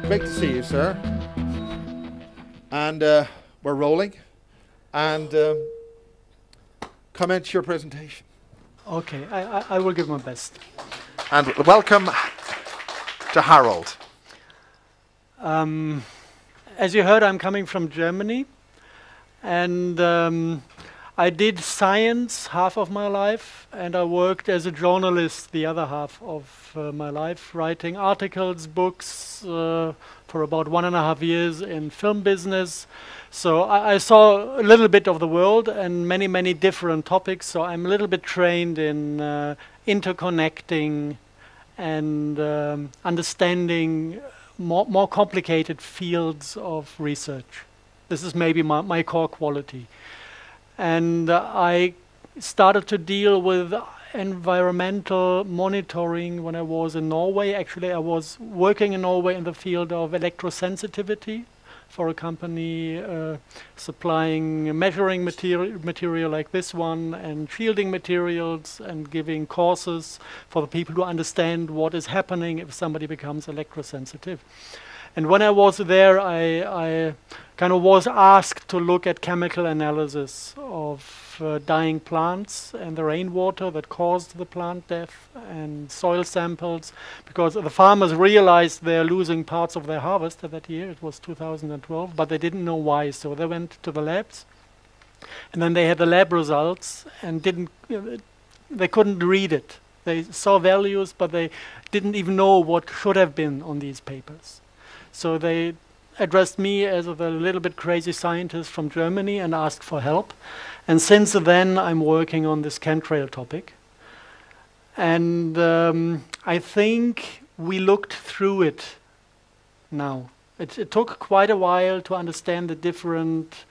Great to see you, sir. And we're rolling. And comment your presentation. Okay, I will give my best. And welcome to Harald. As you heard, I'm coming from Germany. And I did science half of my life, and I worked as a journalist the other half of my life, writing articles, books for about 1.5 years in film business. So I saw a little bit of the world and many, many different topics. So I'm a little bit trained in interconnecting and understanding more complicated fields of research. This is maybe my core quality. And I started to deal with environmental monitoring when I was in Norway. Actually, I was working in Norway in the field of electrosensitivity for a company supplying measuring material like this one and shielding materials and giving courses for the people to understand what is happening if somebody becomes electrosensitive. And when I was there, I kind of was asked to look at chemical analysis of dying plants and the rainwater that caused the plant death and soil samples, because the farmers realized they're losing parts of their harvest that year. It was 2012, but they didn't know why. So they went to the labs, and then they had the lab results and they couldn't read it. They saw values, but they didn't even know what should have been on these papers. So they addressed me as a little bit crazy scientist from Germany and asked for help. And since then, I'm working on this chemtrail topic. And I think we looked through it now. It took quite a while to understand the different,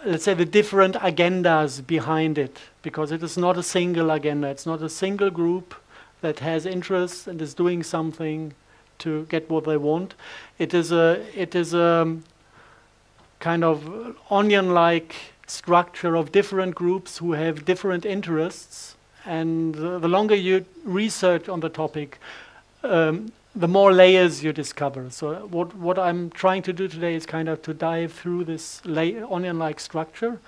let's say, the different agendas behind it, because it is not a single agenda. It's not a single group that has interests and is doing something to get what they want. It is a kind of onion-like structure of different groups who have different interests, and the longer you research on the topic, the more layers you discover. So what I'm trying to do today is kind of to dive through this onion-like structure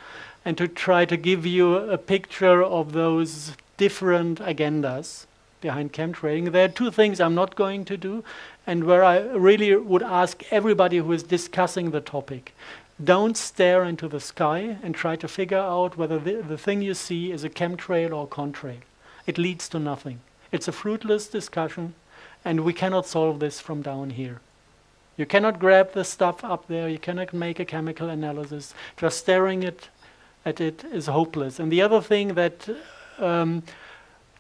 and to try to give you a picture of those different agendas behind chemtrailing. There are two things I'm not going to do, and where I really would ask everybody who is discussing the topic, don't stare into the sky and try to figure out whether the thing you see is a chemtrail or contrail. It leads to nothing. It's a fruitless discussion, and we cannot solve this from down here. You cannot grab the stuff up there, you cannot make a chemical analysis. Just staring at it is hopeless. And the other thing that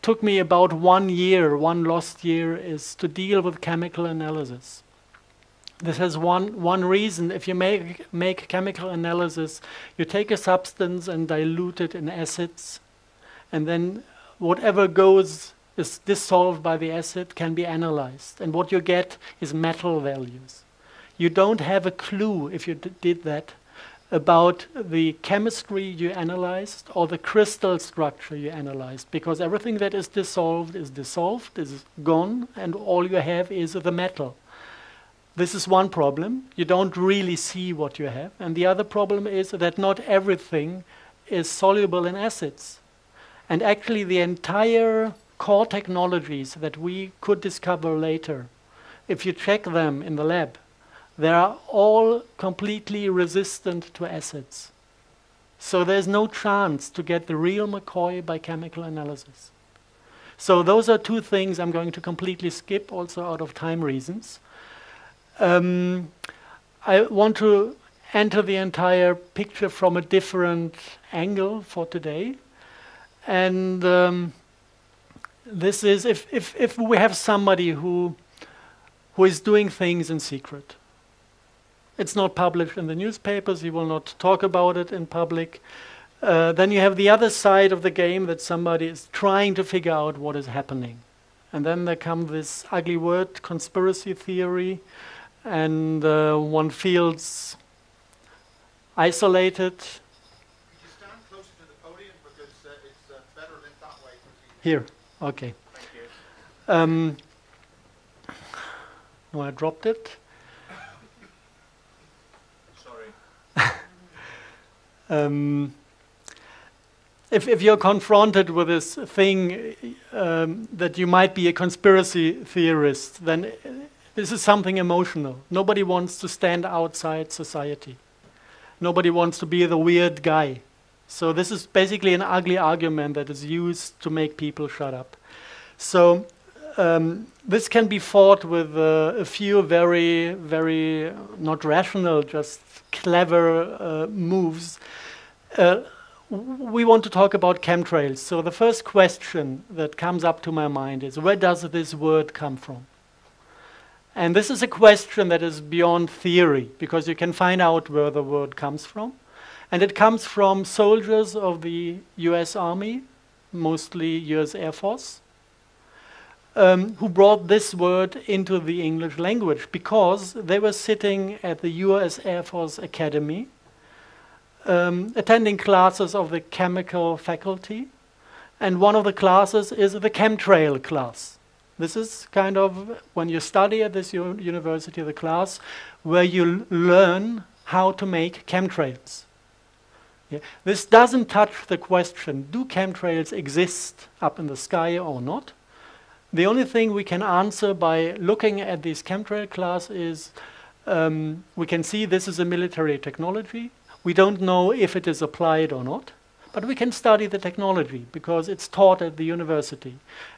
took me about 1 year, one lost year, is to deal with chemical analysis. This has one reason. If you make chemical analysis, you take a substance and dilute it in acids, and then whatever is dissolved by the acid can be analyzed. And what you get is metal values. You don't have a clue, if you did that, about the chemistry you analyzed or the crystal structure you analyzed, because everything that is dissolved, is gone, and all you have is the metal. This is one problem. You don't really see what you have. And the other problem is that not everything is soluble in acids. And actually the entire core technologies that we could discover later, if you check them in the lab, they are all completely resistant to acids. So there's no chance to get the real McCoy by chemical analysis. So those are two things I'm going to completely skip, also out of time reasons. I want to enter the entire picture from a different angle for today. And this is if we have somebody who is doing things in secret. It's not published in the newspapers, he will not talk about it in public. Then you have the other side of the game, that somebody is trying to figure out what is happening. And then there comes this ugly word, conspiracy theory, and one feels isolated. Could you stand closer to the podium, because it's better lit that way for people. Here, okay. Thank you. No, I dropped it. If you're confronted with this thing that you might be a conspiracy theorist, then this is something emotional. Nobody wants to stand outside society. Nobody wants to be the weird guy. So this is basically an ugly argument that is used to make people shut up. So this can be fought with a few very, very not rational, just clever moves. We want to talk about chemtrails. So the first question that comes up to my mind is, where does this word come from? And this is a question that is beyond theory, because you can find out where the word comes from. And it comes from soldiers of the US Army, mostly US Air Force, who brought this word into the English language because they were sitting at the US Air Force Academy, attending classes of the chemical faculty, and one of the classes is the chemtrail class. This is kind of, when you study at this university, the class where you learn how to make chemtrails. Yeah. This doesn't touch the question, do chemtrails exist up in the sky or not? The only thing we can answer by looking at this chemtrail class is we can see this is a military technology. We don't know if it is applied or not, but we can study the technology because it's taught at the university.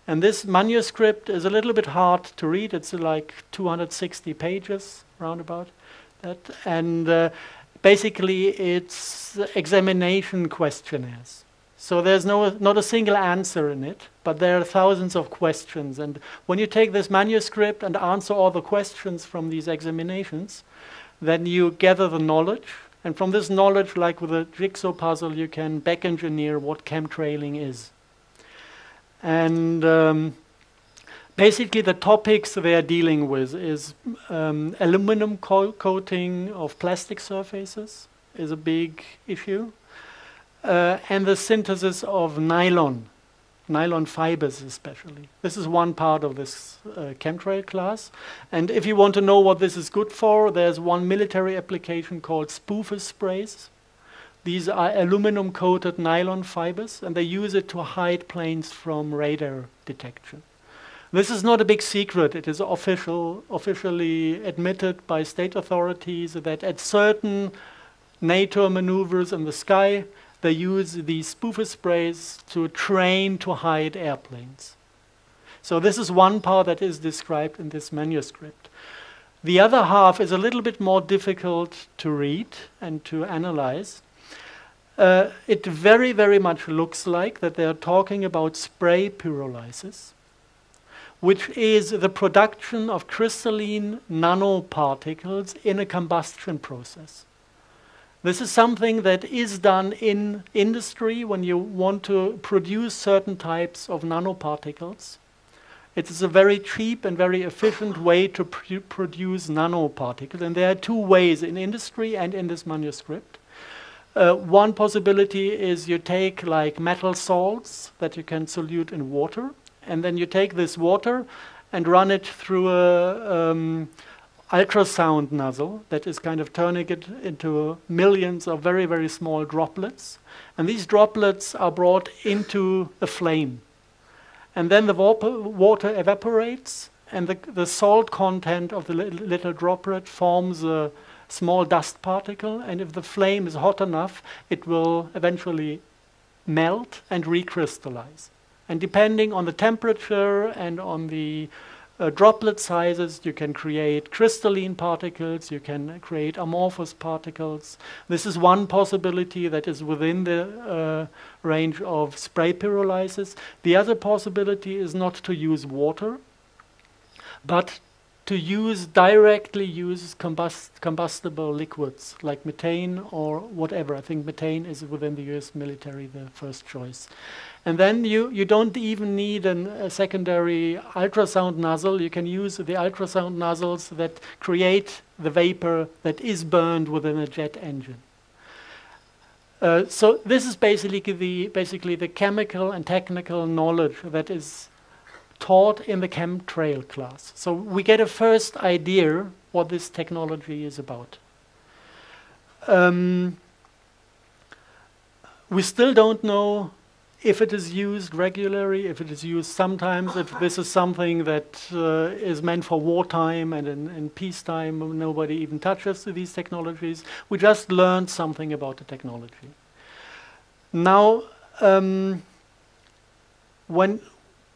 And this manuscript is a little bit hard to read. It's like 260 pages, roundabout that. And basically it's examination questionnaires. So there's not a single answer in it, but there are thousands of questions. And when you take this manuscript and answer all the questions from these examinations, then you gather the knowledge. And from this knowledge, like with a jigsaw puzzle, you can back-engineer what chemtrailing is. And basically the topics they are dealing with is aluminum coating of plastic surfaces is a big issue. And the synthesis of nylon fibers especially. This is one part of this chemtrail class. And if you want to know what this is good for, there's one military application called spoofer sprays. These are aluminum-coated nylon fibers, and they use it to hide planes from radar detection. This is not a big secret. It is officially admitted by state authorities that at certain NATO maneuvers in the sky, they use these spoofer sprays to train to hide airplanes. So this is one part that is described in this manuscript. The other half is a little bit more difficult to read and to analyze. It very, very much looks like that they are talking about spray pyrolysis, which is the production of crystalline nanoparticles in a combustion process. This is something that is done in industry when you want to produce certain types of nanoparticles. It is a very cheap and very efficient way to produce nanoparticles. And there are two ways in industry and in this manuscript. One possibility is you take like metal salts that you can solute in water, and then you take this water and run it through a ultrasound nozzle that is kind of turning it into millions of very, very small droplets. And these droplets are brought into a flame. And then the water evaporates, and the salt content of the little droplet forms a small dust particle. And if the flame is hot enough, it will eventually melt and recrystallize. And depending on the temperature and on the droplet sizes, you can create crystalline particles, you can create amorphous particles. This is one possibility that is within the range of spray pyrolysis. The other possibility is not to use water, but to directly use combustible liquids like methane or whatever. I think methane is within the US military the first choice. And then you don't even need a secondary ultrasound nozzle. You can use the ultrasound nozzles that create the vapor that is burned within a jet engine. So this is basically the chemical and technical knowledge that is taught in the chemtrail class. So we get a first idea what this technology is about. We still don't know if it is used regularly, if it is used sometimes, if this is something that is meant for wartime and in peacetime nobody even touches these technologies. We just learned something about the technology. Now, when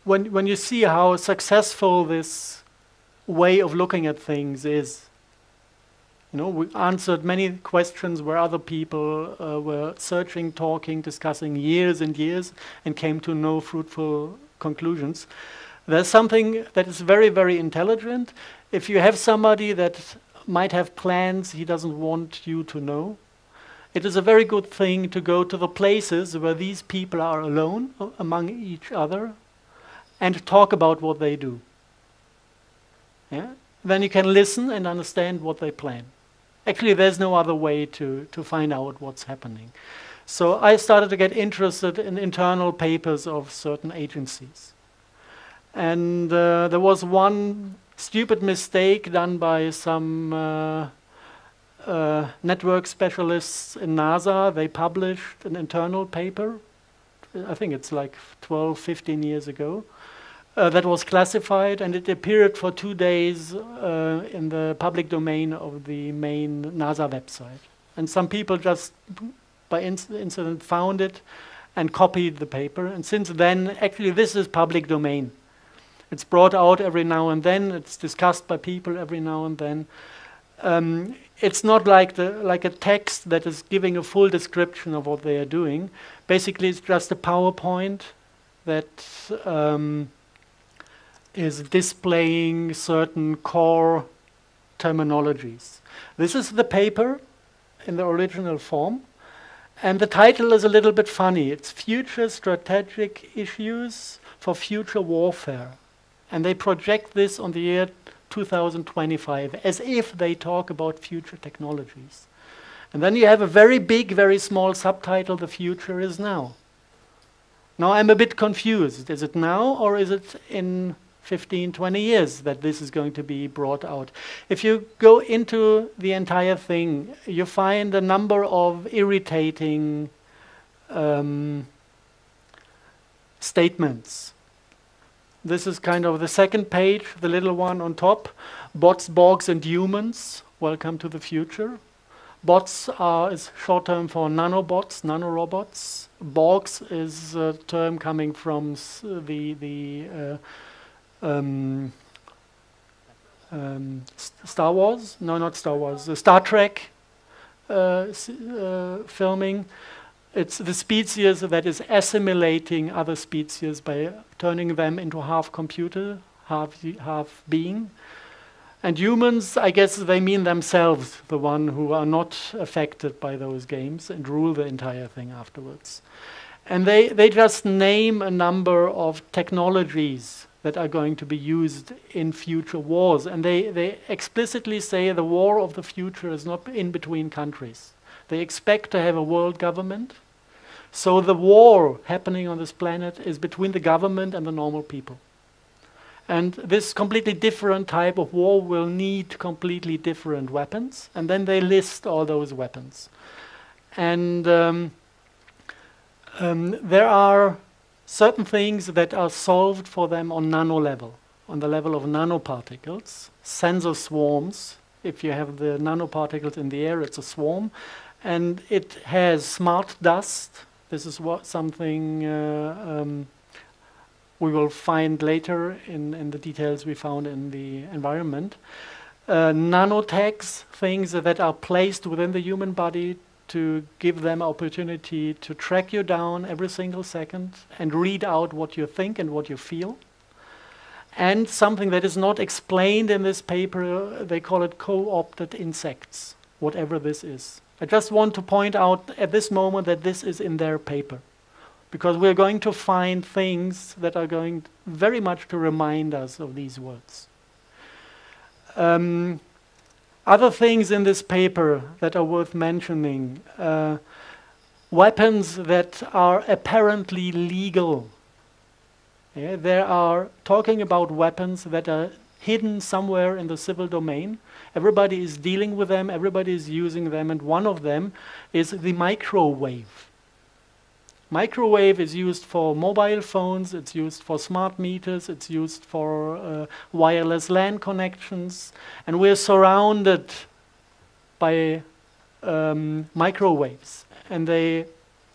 you see how successful this way of looking at things is, you know, we answered many questions where other people were searching, talking, discussing years and years and came to no fruitful conclusions. There's something that is very, very intelligent. If you have somebody that might have plans he doesn't want you to know, it is a very good thing to go to the places where these people are alone among each other and talk about what they do. Yeah? Then you can listen and understand what they plan. Actually, there's no other way to find out what's happening. So I started to get interested in internal papers of certain agencies. And there was one stupid mistake done by some network specialists in NASA. They published an internal paper, I think it's like 12, 15 years ago, that was classified, and it appeared for 2 days in the public domain of the main NASA website. And some people just by incident found it and copied the paper. And since then, actually this is public domain. It's brought out every now and then. It's discussed by people every now and then. It's not like a text that is giving a full description of what they are doing. Basically, it's just a PowerPoint that is displaying certain core terminologies. This is the paper in the original form, and the title is a little bit funny. It's Future Strategic Issues for Future Warfare. And they project this on the year 2025, as if they talk about future technologies. And then you have a very big, very small subtitle, The Future is Now. Now I'm a bit confused. Is it now, or is it in 15, 20 years that this is going to be brought out? If you go into the entire thing, you find a number of irritating statements. This is kind of the second page, the little one on top. Bots, Borgs, and humans. Welcome to the future. Bots is short term for nanobots, nanorobots. Borgs is a term coming from Star Wars. No, not Star Wars. Star Trek filming. It's the species that is assimilating other species by turning them into half computer, half being. And humans, I guess they mean themselves, the one who are not affected by those games and rule the entire thing afterwards. And they just name a number of technologies that are going to be used in future wars. And they explicitly say the war of the future is not in between countries. They expect to have a world government. So the war happening on this planet is between the government and the normal people. And this completely different type of war will need completely different weapons. And then they list all those weapons. And there are certain things that are solved for them on nano level, on the level of nanoparticles, sensor swarms. If you have the nanoparticles in the air, it's a swarm. And it has smart dust. This is something we will find later in the details we found in the environment. Nanotags, things that are placed within the human body to give them opportunity to track you down every single second and read out what you think and what you feel. And something that is not explained in this paper, they call it co-opted insects, whatever this is. I just want to point out at this moment that this is in their paper, because we're going to find things that are going very much to remind us of these words. Other things in this paper that are worth mentioning, weapons that are apparently legal. Yeah, they are talking about weapons that are hidden somewhere in the civil domain. Everybody is dealing with them, everybody is using them, and one of them is the microwave. Microwave is used for mobile phones, it's used for smart meters, it's used for wireless LAN connections, and we're surrounded by microwaves, and they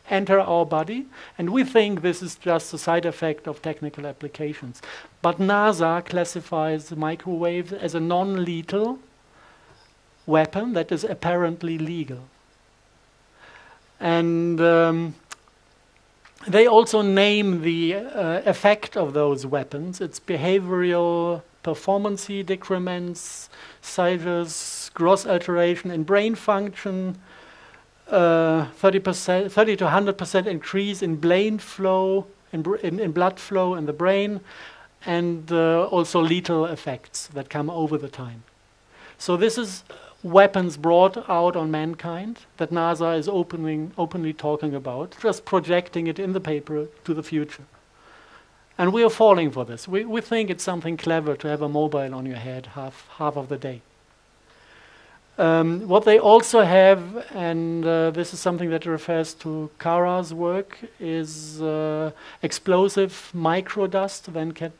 enter our body, and we think this is just a side effect of technical applications. But NASA classifies the microwave as a non-lethal weapon that is apparently legal. And they also name the effect of those weapons. It's behavioral performance decrements, seizures, gross alteration in brain function, 30 to 100% increase in brain flow, in blood flow in the brain, and also lethal effects that come over the time. So this is weapons brought out on mankind that NASA is openly talking about, just projecting it in the paper to the future. And we are falling for this. We think it's something clever to have a mobile on your head half of the day. What they also have, and this is something that refers to Kara's work, is explosive microdust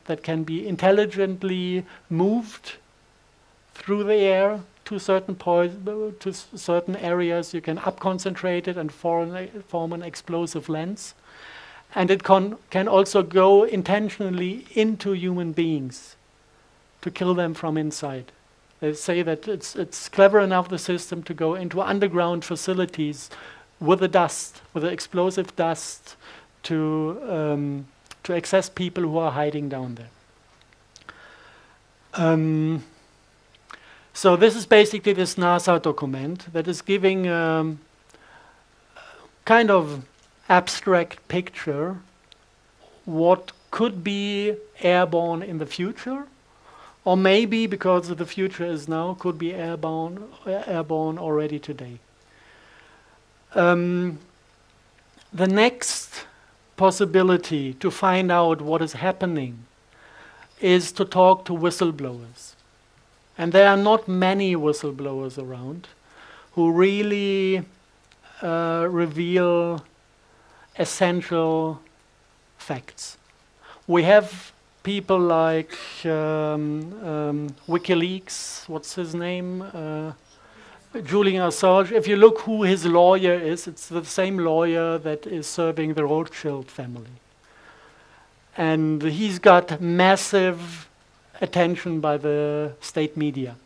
that can be intelligently moved through the air to certain areas. You can up-concentrate it and form an explosive lens. And it can also go intentionally into human beings to kill them from inside. They say that it's clever enough, the system, to go into underground facilities with the dust, with the explosive dust, to access people who are hiding down there. So this is basically this NASA document that is giving kind of abstract picture what could be airborne in the future, or maybe, because the future is now, could be airborne already today. The next possibility to find out what is happening is to talk to whistleblowers. And there are not many whistleblowers around who really reveal essential facts. We have people like WikiLeaks, what's his name? Julian Assange. If you look who his lawyer is, it's the same lawyer that is serving the Rothschild family. And he's got massive attention by the state media.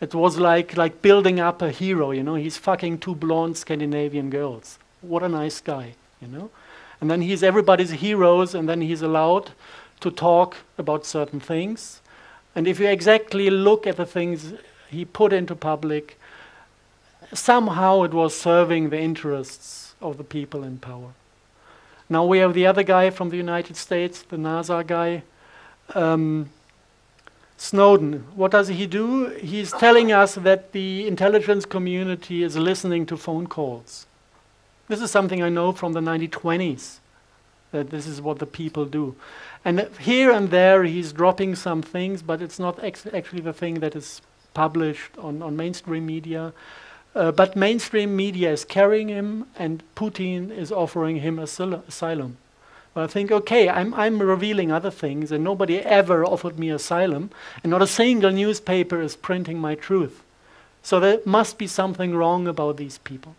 It was like building up a hero, you know. He's fucking 2 blonde Scandinavian girls. What a nice guy, you know. And then he's everybody's heroes, and then he's allowed to talk about certain things. And if you exactly look at the things he put into public, somehow it was serving the interests of the people in power. Now we have the other guy from the United States, the NASA guy, Snowden. What does he do? He's telling us that the intelligence community is listening to phone calls. This is something I know from the 1920s, that this is what the people do. And here and there he's dropping some things, but it's not actually the thing that is published on mainstream media. But mainstream media is carrying him, and Putin is offering him asylum. Well, I think, okay, I'm revealing other things, and nobody ever offered me asylum, and not a single newspaper is printing my truth. So there must be something wrong about these people.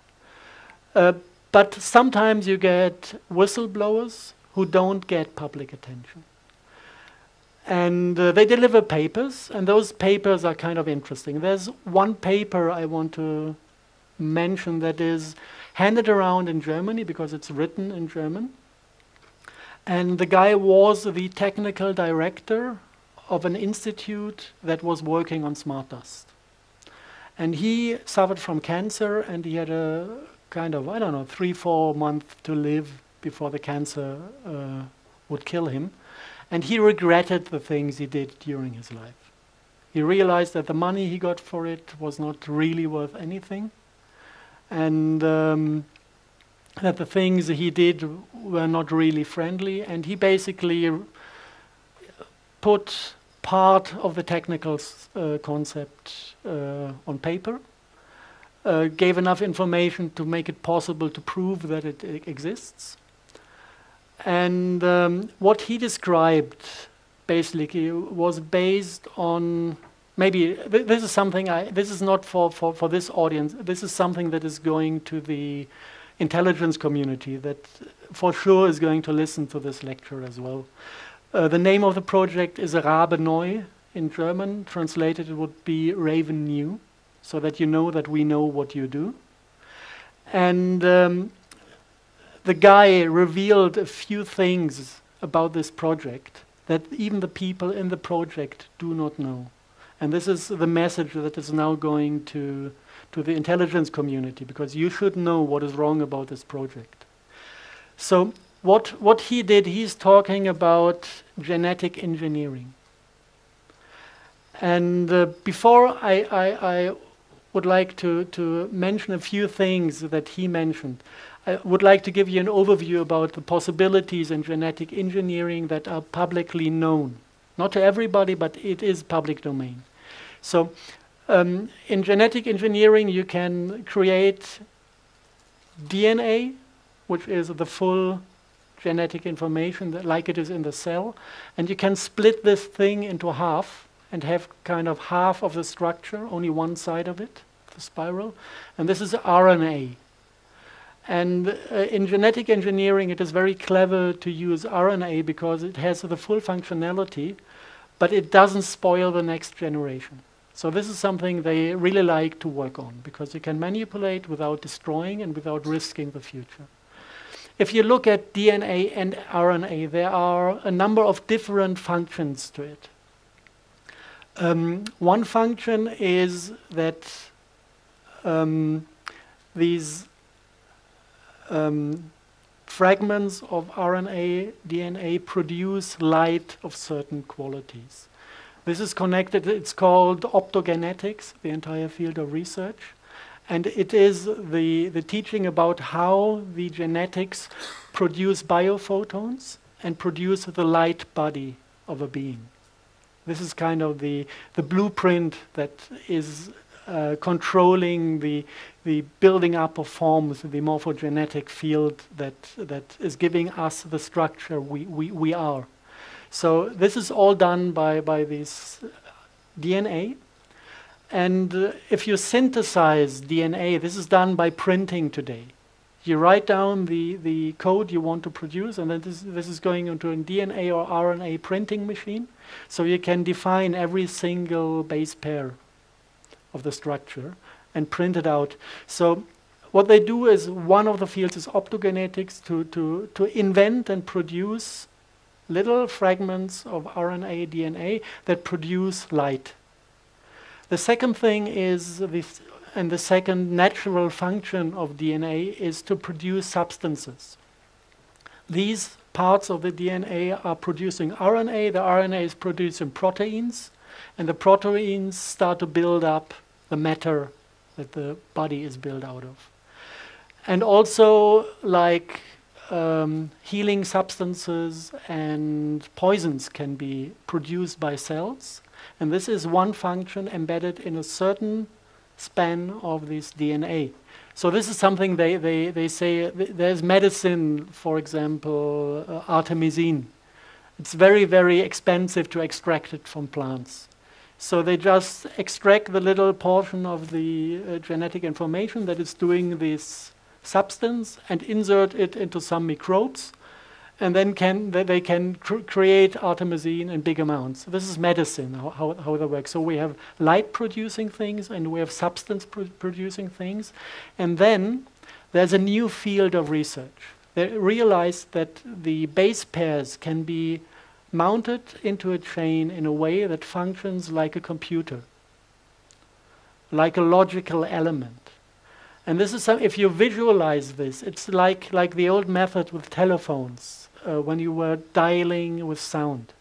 But sometimes you get whistleblowers who don't get public attention. And they deliver papers, and those papers are kind of interesting. There's one paper I want to mention that is handed around in Germany because it's written in German. And the guy was the technical director of an institute that was working on smart dust. And he suffered from cancer, and he had a kind of, 3-4 months to live before the cancer would kill him. And he regretted the things he did during his life. He realized that the money he got for it was not really worth anything, and that the things he did were not really friendly, and he basically put part of the technical concept on paper, gave enough information to make it possible to prove that it exists. And what he described basically was based on, maybe this is something this is not for this audience, this is something that is going to the intelligence community that for sure is going to listen to this lecture as well. The name of the project is Rabe Neu in German. Translated, it would be Raven New, so that you know that we know what you do. And the guy revealed a few things about this project that even the people in the project do not know. And this is the message that is now going to the intelligence community, because you should know what is wrong about this project. So what he did, he's talking about genetic engineering. And before I would like to mention a few things that he mentioned, I would like to give you an overview about the possibilities in genetic engineering that are publicly known. Not to everybody, but it is public domain. So in genetic engineering, you can create DNA, which is the full genetic information that, like it is in the cell, and you can split this thing into half and have kind of half of the structure, only one side of it, the spiral, and this is RNA. And in genetic engineering, it is very clever to use RNA because it has the full functionality, but it doesn't spoil the next generation. So this is something they really like to work on, because you can manipulate without destroying and without risking the future. If you look at DNA and RNA, there are a number of different functions to it. One function is that these fragments of RNA, DNA produce light of certain qualities. This is connected, it's called optogenetics, the entire field of research. And it is the teaching about how the genetics produce biophotons and produce the light body of a being. This is kind of the blueprint that is controlling the building up of forms, the morphogenetic field that is giving us the structure we are. So this is all done by this DNA. And if you synthesize DNA, this is done by printing today. You write down the code you want to produce, and then this is going into a DNA or RNA printing machine. So you can define every single base pair of the structure and print it out. So what they do is, one of the fields is optogenetics, to invent and produce little fragments of RNA, DNA that produce light. The second thing is, and the second natural function of DNA is to produce substances. These parts of the DNA are producing RNA, the RNA is producing proteins, and the proteins start to build up the matter that the body is built out of. And also, like healing substances and poisons can be produced by cells. And this is one function embedded in a certain span of this DNA. So this is something they say, there's medicine, for example, artemisinin. It's very, very expensive to extract it from plants. So they just extract the little portion of the genetic information that is doing this substance and insert it into some microbes, and then they can create artemisinin in big amounts. This is medicine, how they work. So we have light-producing things, and we have substance-producing things. And then there's a new field of research. They realized that the base pairs can be mounted into a chain in a way that functions like a computer, like a logical element. And this is if you visualize this, it's like the old method with telephones, when you were dialing with sound.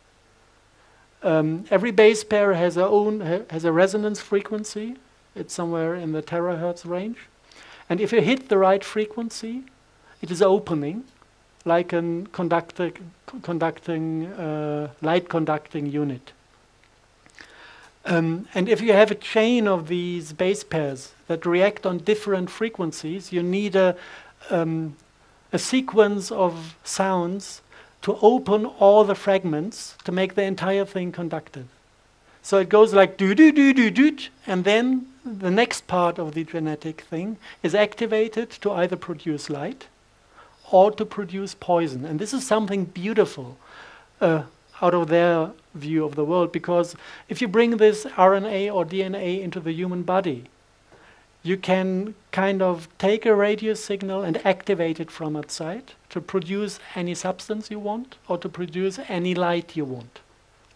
Every base pair has a resonance frequency. It's somewhere in the terahertz range. And if you hit the right frequency, it is opening, like a light conducting unit. And if you have a chain of these base pairs that react on different frequencies, you need a sequence of sounds to open all the fragments to make the entire thing conductive. So it goes like do do do do do, and then the next part of the genetic thing is activated to either produce light or to produce poison. And this is something beautiful out of their view of the world, because if you bring this RNA or DNA into the human body, you can kind of take a radio signal and activate it from outside to produce any substance you want or to produce any light you want.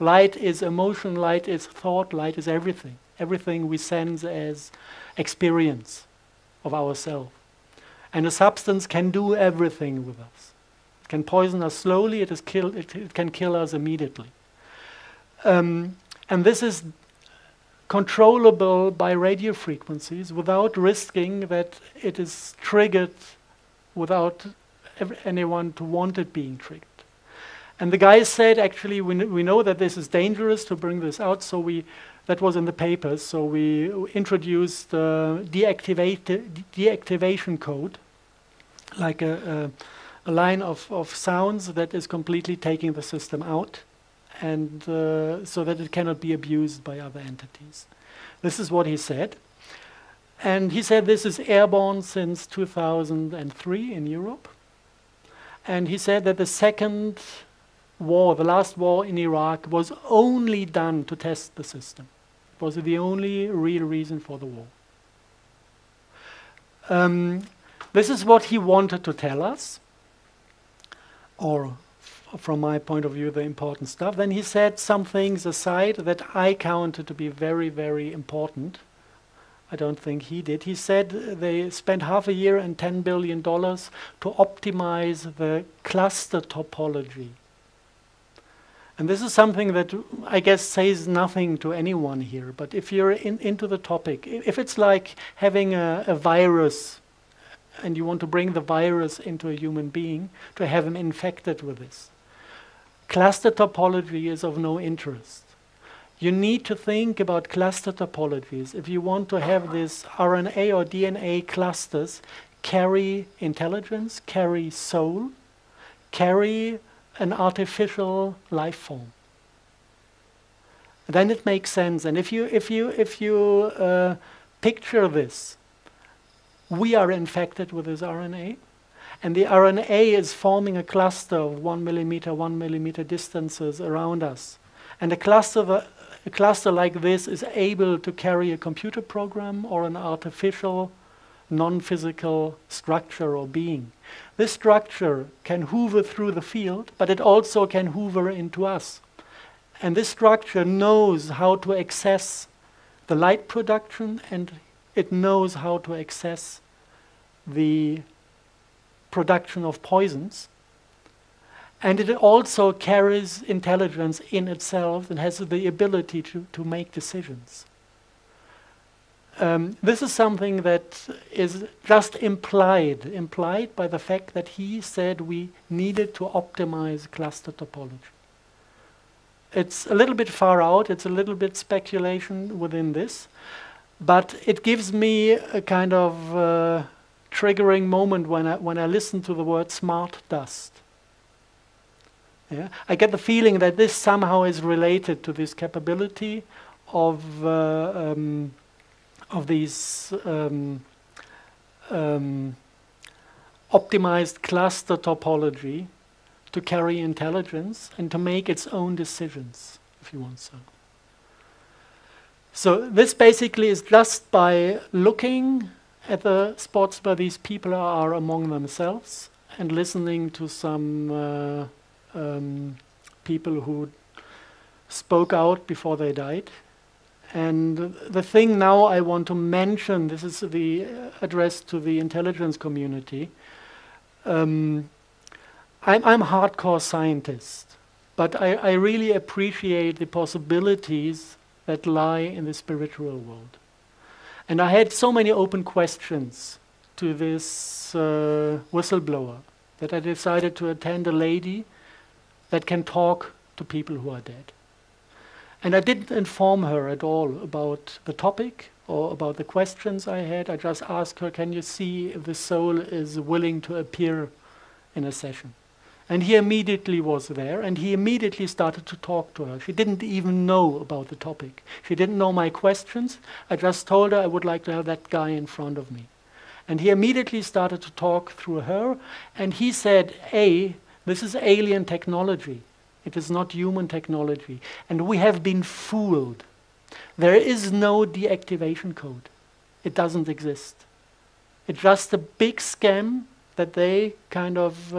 Light is emotion, light is thought, light is everything. Everything we sense as experience of ourselves. And a substance can do everything with us. It can poison us slowly, it can kill us immediately. And this is controllable by radio frequencies without risking that it is triggered without anyone to want it being triggered. And the guy said, actually, we know that this is dangerous to bring this out, so that was in the papers, so we introduced deactivation code, like a line of sounds that is completely taking the system out, and so that it cannot be abused by other entities. This is what he said. And he said this is airborne since 2003 in Europe. And he said that the second war, the last war in Iraq, was only done to test the system. It was the only real reason for the war. This is what he wanted to tell us, or from my point of view, the important stuff. Then he said some things aside that I counted to be very, very important. I don't think he did. He said they spent half a year and $10 billion to optimize the cluster topology. And this is something that I guess says nothing to anyone here, but if you're into the topic, if it's like having a virus and you want to bring the virus into a human being to have him infected with this, cluster topology is of no interest. You need to think about cluster topologies if you want to have this RNA or DNA clusters carry intelligence, carry soul, carry an artificial life form. Then it makes sense. And if you picture this, we are infected with this RNA, and the RNA is forming a cluster of 1 millimeter distances around us. And a cluster like this is able to carry a computer program or an artificial, non-physical structure or being. This structure can hoover through the field, but it also can hoover into us. And this structure knows how to access the light production, and it knows how to access the production of poisons. And it also carries intelligence in itself and has the ability to make decisions. This is something that is just implied by the fact that he said we needed to optimize cluster topology. It's a little bit far out, it's a little bit speculation within this, but it gives me a kind of triggering moment when I listen to the word smart dust. Yeah? I get the feeling that this somehow is related to this capability of these optimized cluster topology to carry intelligence and to make its own decisions, if you want so. So this basically is just by looking at the spots where these people are among themselves and listening to some people who spoke out before they died. And the thing now I want to mention, this is the address to the intelligence community. I'm a hardcore scientist, but I really appreciate the possibilities that lie in the spiritual world. And I had so many open questions to this whistleblower that I decided to attend a lady that can talk to people who are dead. And I didn't inform her at all about the topic or about the questions I had. I just asked her, can you see if the soul is willing to appear in a session? And he immediately was there, and he immediately started to talk to her. She didn't even know about the topic. She didn't know my questions. I just told her I would like to have that guy in front of me. And he immediately started to talk through her, and he said, this is alien technology. It is not human technology. And we have been fooled. There is no deactivation code. It doesn't exist. It's just a big scam that they kind of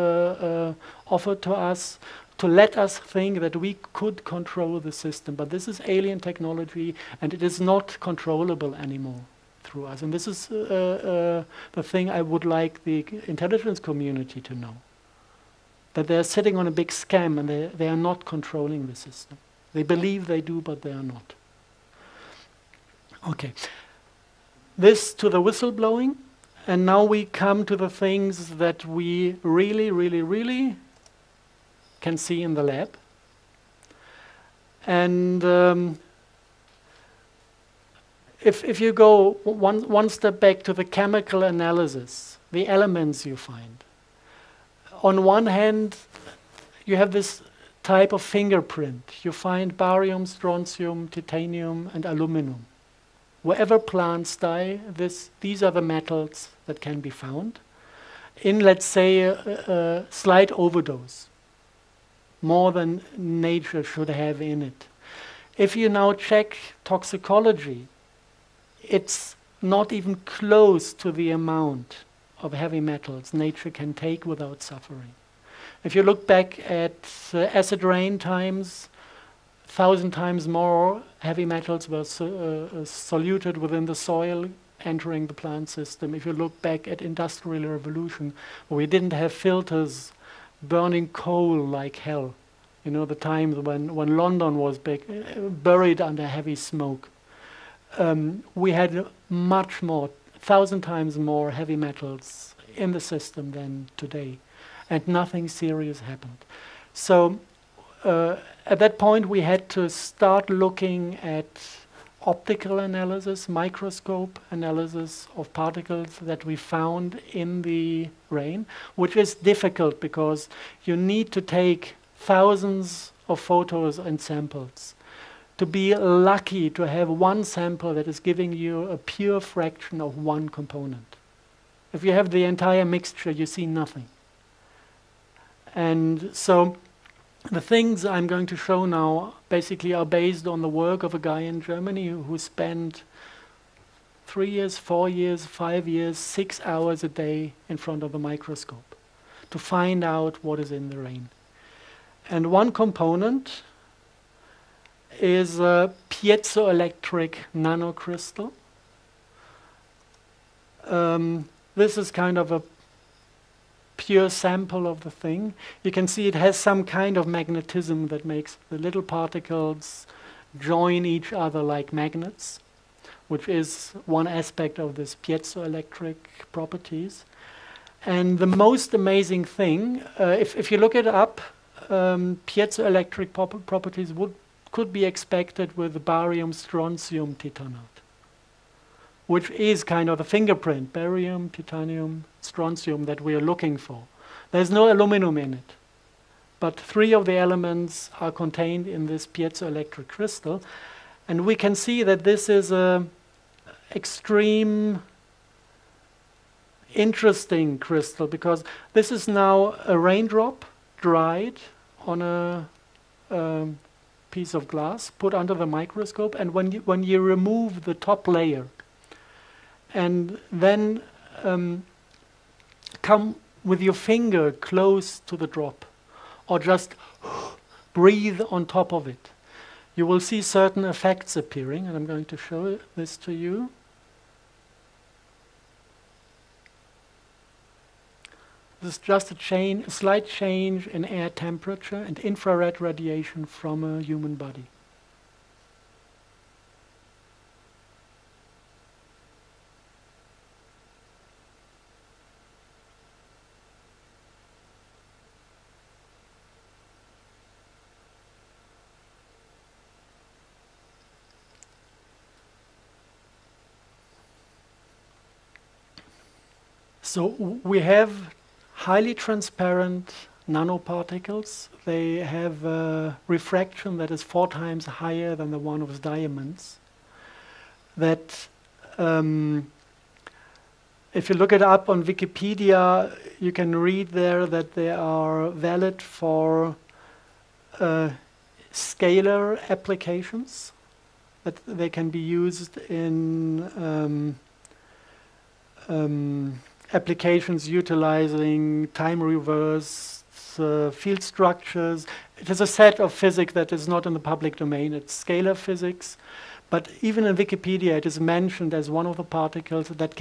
offered to us to let us think that we could control the system. But this is alien technology, and it is not controllable anymore through us. And this is the thing I would like the intelligence community to know. That they're sitting on a big scam, and they are not controlling the system. They believe they do, but they are not. Okay. This to the whistleblowing. And now we come to the things that we really, really, really can see in the lab. And if you go one step back to the chemical analysis, the elements you find. On one hand, you have this type of fingerprint. You find barium, strontium, titanium, and aluminum. Wherever plants die, these are the metals that can be found in, let's say, a slight overdose, more than nature should have in it. If you now check toxicology, it's not even close to the amount of heavy metals nature can take without suffering. If you look back at acid rain times, 1,000 times more heavy metals were soluted within the soil, entering the plant system. If you look back at industrial revolution, we didn't have filters burning coal like hell. You know, the times when London was buried under heavy smoke. We had much more, 1,000 times more heavy metals in the system than today. And nothing serious happened. So at that point, we had to start looking at optical analysis, microscope analysis of particles that we found in the rain, which is difficult because you need to take thousands of photos and samples to be lucky to have one sample that is giving you a pure fraction of one component. If you have the entire mixture, you see nothing. And so the things I'm going to show now basically are based on the work of a guy in Germany who spent 3 years, 4 years, 5 years, 6 hours a day in front of a microscope to find out what is in the rain. And one component is a piezoelectric nanocrystal. This is kind of a pure sample of the thing. You can see it has some kind of magnetism that makes the little particles join each other like magnets, which is one aspect of this piezoelectric properties. And the most amazing thing, if you look it up, piezoelectric properties could be expected with barium, strontium, titanate, which is kind of the fingerprint, barium, titanium, strontium that we are looking for. There's no aluminum in it, but 3 of the elements are contained in this piezoelectric crystal, and we can see that this is an extreme interesting crystal because this is now a raindrop dried on a piece of glass, put under the microscope, and when you remove the top layer and then come with your finger close to the drop or just breathe on top of it, you will see certain effects appearing, and I'm going to show this to you. This is just a slight change in air temperature and infrared radiation from a human body. So we have highly transparent nanoparticles. They have a refraction that is 4 times higher than the one of diamonds. That if you look it up on Wikipedia, you can read there that they are valid for scalar applications, that they can be used in applications utilizing time reverse field structures. It is a set of physics that is not in the public domain. It's scalar physics. But even in Wikipedia, it is mentioned as one of the particles that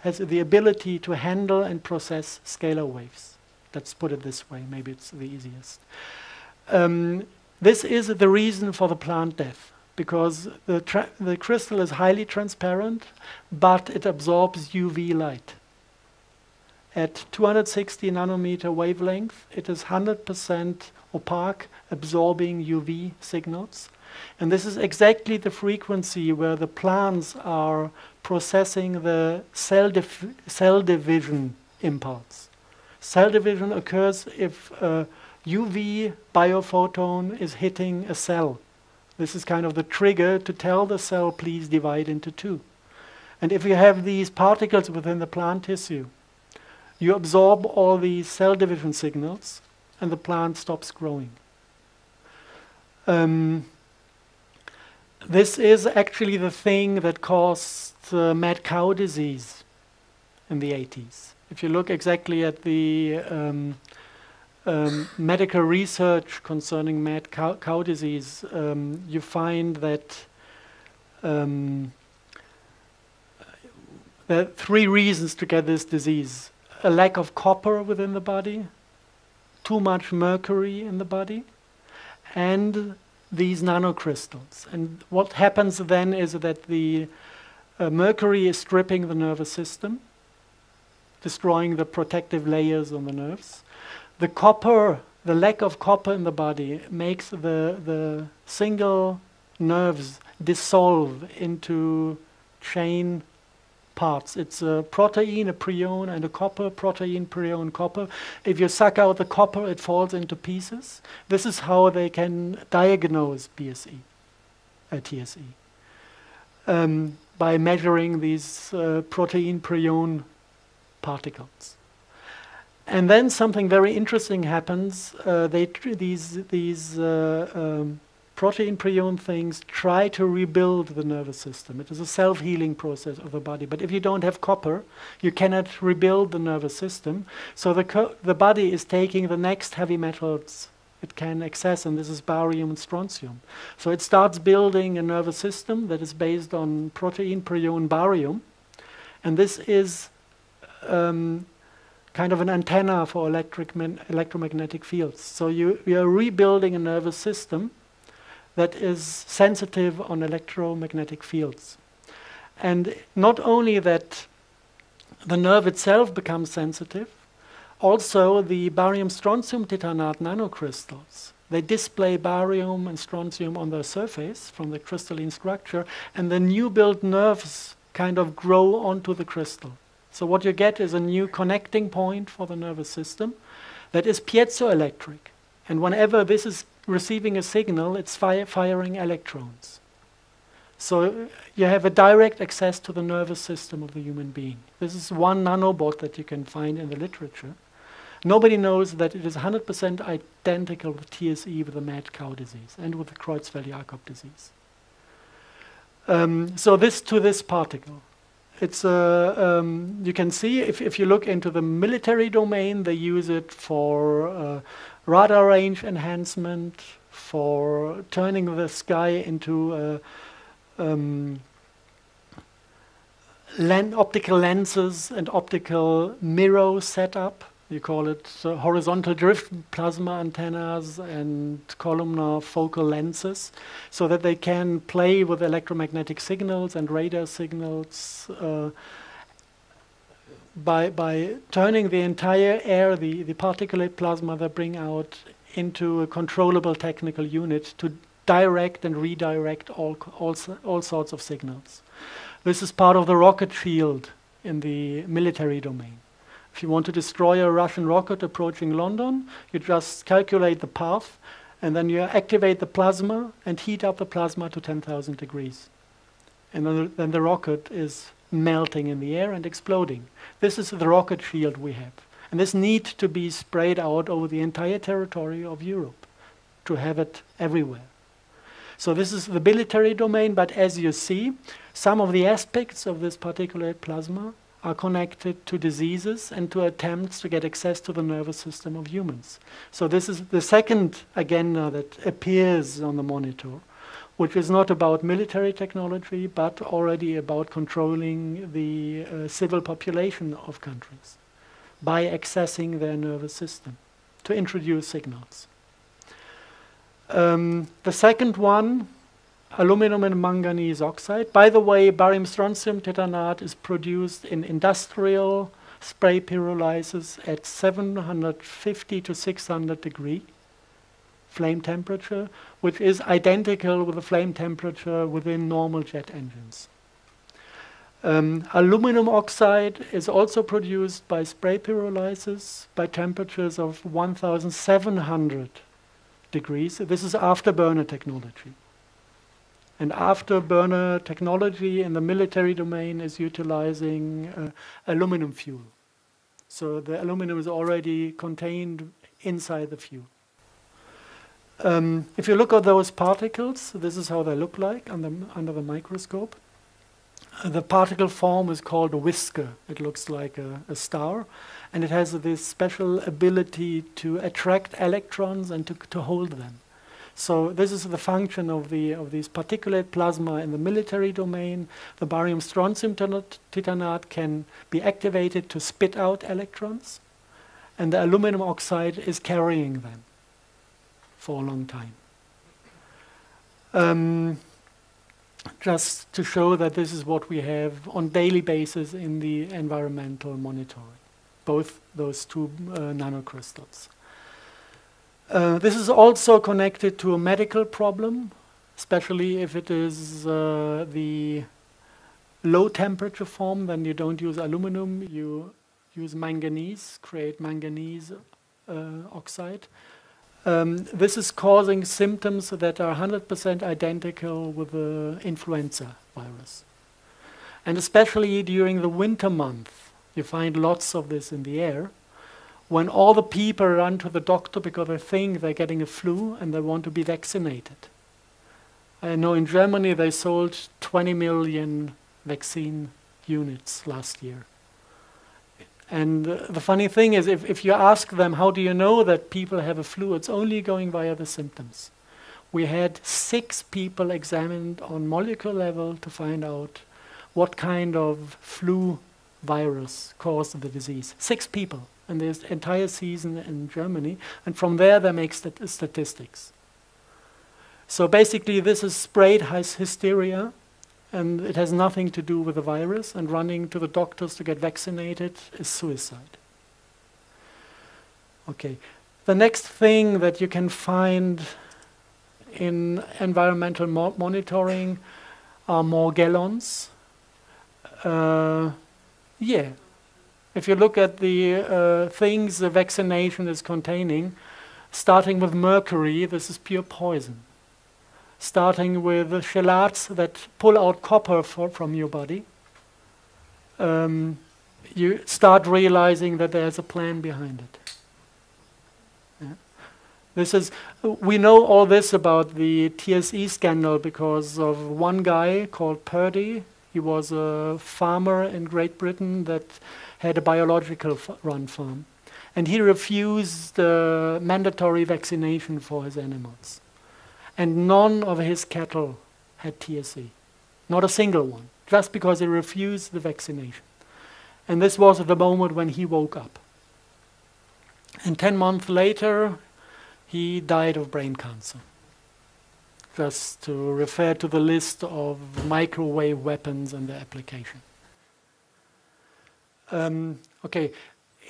has the ability to handle and process scalar waves. Let's put it this way. Maybe it's the easiest. This is the reason for the plant death, because the crystal is highly transparent, but it absorbs UV light. At 260 nanometer wavelength, it is 100% opaque, absorbing UV signals. And this is exactly the frequency where the plants are processing the cell division impulse. Cell division occurs if a UV biophoton is hitting a cell. This is kind of the trigger to tell the cell, please divide into 2. And if you have these particles within the plant tissue, you absorb all these cell division signals, and the plant stops growing. This is actually the thing that caused mad cow disease in the 80s. If you look exactly at the medical research concerning mad cow disease, you find that there are 3 reasons to get this disease. A lack of copper within the body, too much mercury in the body, and these nanocrystals. And what happens then is that the mercury is stripping the nervous system, destroying the protective layers on the nerves. The copper, the lack of copper in the body makes the single nerves dissolve into chain parts. It's a protein, a prion, and a copper, protein, prion, copper. If you suck out the copper, it falls into pieces. This is how they can diagnose TSE, by measuring these protein, prion particles. And then something very interesting happens. These protein prion things try to rebuild the nervous system. It is a self-healing process of the body. But if you don't have copper, you cannot rebuild the nervous system. So the body is taking the next heavy metals it can access, and this is barium and strontium. So it starts building a nervous system that is based on protein prion barium. And this is kind of an antenna for electromagnetic fields. So you are rebuilding a nervous system that is sensitive on electromagnetic fields. And not only that the nerve itself becomes sensitive, also the barium-strontium titanate nanocrystals, they display barium and strontium on their surface from the crystalline structure, and the new built nerves kind of grow onto the crystal. So what you get is a new connecting point for the nervous system that is piezoelectric. And whenever this is receiving a signal, it's firing electrons. So you have a direct access to the nervous system of the human being. This is one nanobot that you can find in the literature. Nobody knows that it is 100% identical with TSE, with the mad cow disease, and with the Creutzfeldt-Jakob disease. So this particle. It's you can see if you look into the military domain, they use it for radar range enhancement, for turning the sky into optical lenses and optical mirror setup. You call it horizontal drift plasma antennas and columnar focal lenses, so that they can play with electromagnetic signals and radar signals by turning the entire air, the particulate plasma they bring out, into a controllable technical unit to direct and redirect all sorts of signals. This is part of the rocket field in the military domain. If you want to destroy a Russian rocket approaching London, you just calculate the path, and then you activate the plasma and heat up the plasma to 10,000 degrees. And then the rocket is melting in the air and exploding. This is the rocket shield we have. And this needs to be sprayed out over the entire territory of Europe to have it everywhere. So this is the military domain, but as you see, some of the aspects of this particulate plasma are connected to diseases and to attempts to get access to the nervous system of humans. So this is the second agenda that appears on the monitor, which is not about military technology, but already about controlling the civil population of countries by accessing their nervous system to introduce signals. The second one, aluminum and manganese oxide. By the way, barium strontium titanate is produced in industrial spray pyrolysis at 750 to 600 degree flame temperature, which is identical with the flame temperature within normal jet engines. Aluminum oxide is also produced by spray pyrolysis by temperatures of 1700 degrees. This is afterburner technology. And afterburner technology in the military domain is utilizing aluminum fuel. So the aluminum is already contained inside the fuel. If you look at those particles, this is how they look like under the microscope. The particle form is called a whisker. It looks like a star, and it has this special ability to attract electrons and to hold them. So this is the function of these particulate plasma in the military domain. The barium strontium titanate can be activated to spit out electrons, and the aluminum oxide is carrying them for a long time. Just to show that this is what we have on daily basis in the environmental monitoring, both those two nanocrystals. This is also connected to a medical problem, especially if it is the low temperature form. Then you don't use aluminum, you use manganese, create manganese oxide. This is causing symptoms that are 100% identical with the influenza virus. And especially during the winter month, you find lots of this in the air, when all the people run to the doctor because they think they're getting a flu and they want to be vaccinated. I know in Germany they sold 20 million vaccine units last year. And the funny thing is, if you ask them, how do you know that people have a flu, it's only going via the symptoms. We had 6 people examined on molecular level to find out what kind of flu virus caused the disease. 6 people in this entire season in Germany, and from there they make statistics. So basically this is sprayed hysteria, and it has nothing to do with the virus, and running to the doctors to get vaccinated is suicide. Okay, the next thing that you can find in environmental monitoring are Morgellons. Yeah, if you look at the things the vaccination is containing, starting with mercury, this is pure poison. Starting with chelates that pull out copper from your body, you start realizing that there's a plan behind it. Yeah. This is, we know all this about the TSE scandal because of one guy called Purdy. He was a farmer in Great Britain that had a biological run farm. And he refused mandatory vaccination for his animals. And none of his cattle had TSE. Not a single one. Just because he refused the vaccination. And this was at the moment when he woke up. And 10 months later, he died of brain cancer. Just to refer to the list of microwave weapons and their application. Okay,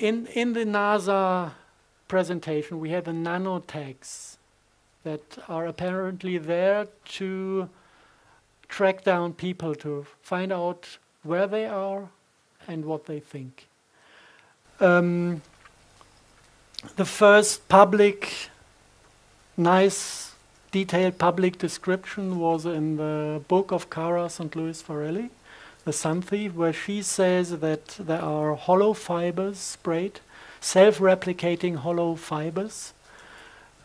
in the NASA presentation, we had the nanotags that are apparently there to track down people, to find out where they are and what they think. The first public, nice, detailed public description was in the book of Cara St. Louis Farrelly, The Sun Thief, where she says that there are hollow fibers sprayed, self-replicating hollow fibers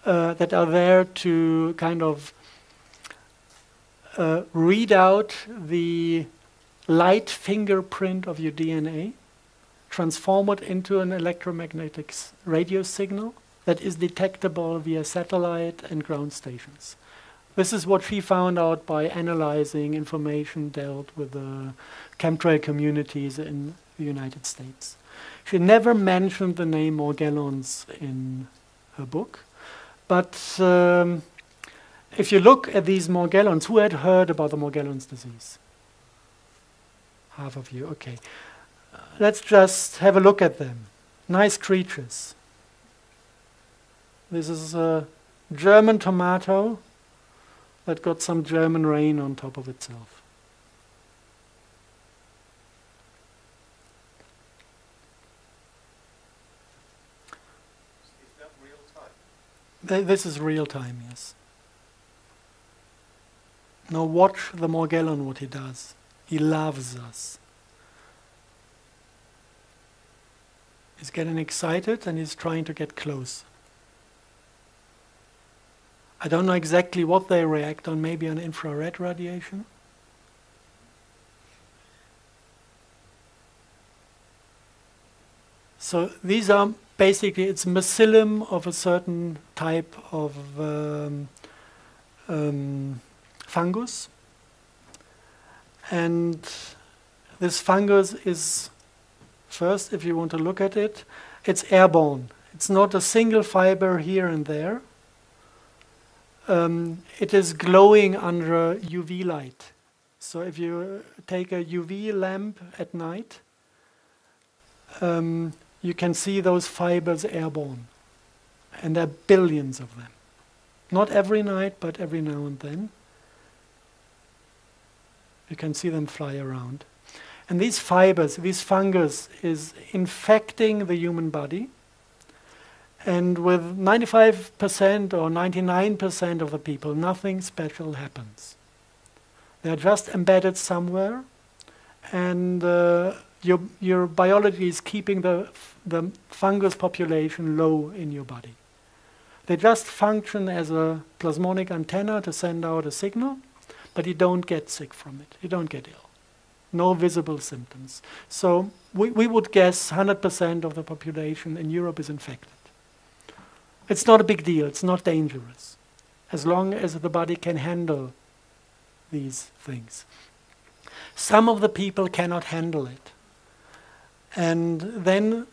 that are there to kind of read out the light fingerprint of your DNA, transform it into an electromagnetic radio signal that is detectable via satellite and ground stations. This is what she found out by analyzing information dealt with the chemtrail communities in the United States. She never mentioned the name Morgellons in her book, but if you look at these Morgellons, who had heard about the Morgellons disease? Half of you, okay. Let's just have a look at them. Nice creatures. This is a German tomato that got some German rain on top of itself. Is that real time? This is real time, yes. Now watch the Morgellon, what he does. He loves us. He's getting excited and he's trying to get close. I don't know exactly what they react on, maybe on infrared radiation. So these are basically, it's mycelium of a certain type of fungus. And this fungus is, first, if you want to look at it, it's airborne. It's not a single fiber here and there. It is glowing under UV light. So if you take a UV lamp at night, you can see those fibers airborne. And there are billions of them. Not every night, but every now and then. You can see them fly around. And these fibers, this fungus, is infecting the human body. And with 95% or 99% of the people, nothing special happens. They're just embedded somewhere, and your biology is keeping the fungus population low in your body. They just function as a plasmonic antenna to send out a signal, but you don't get sick from it. You don't get ill. No visible symptoms. So we would guess 100% of the population in Europe is infected. It's not a big deal. It's not dangerous, as long as the body can handle these things. Some of the people cannot handle it. And then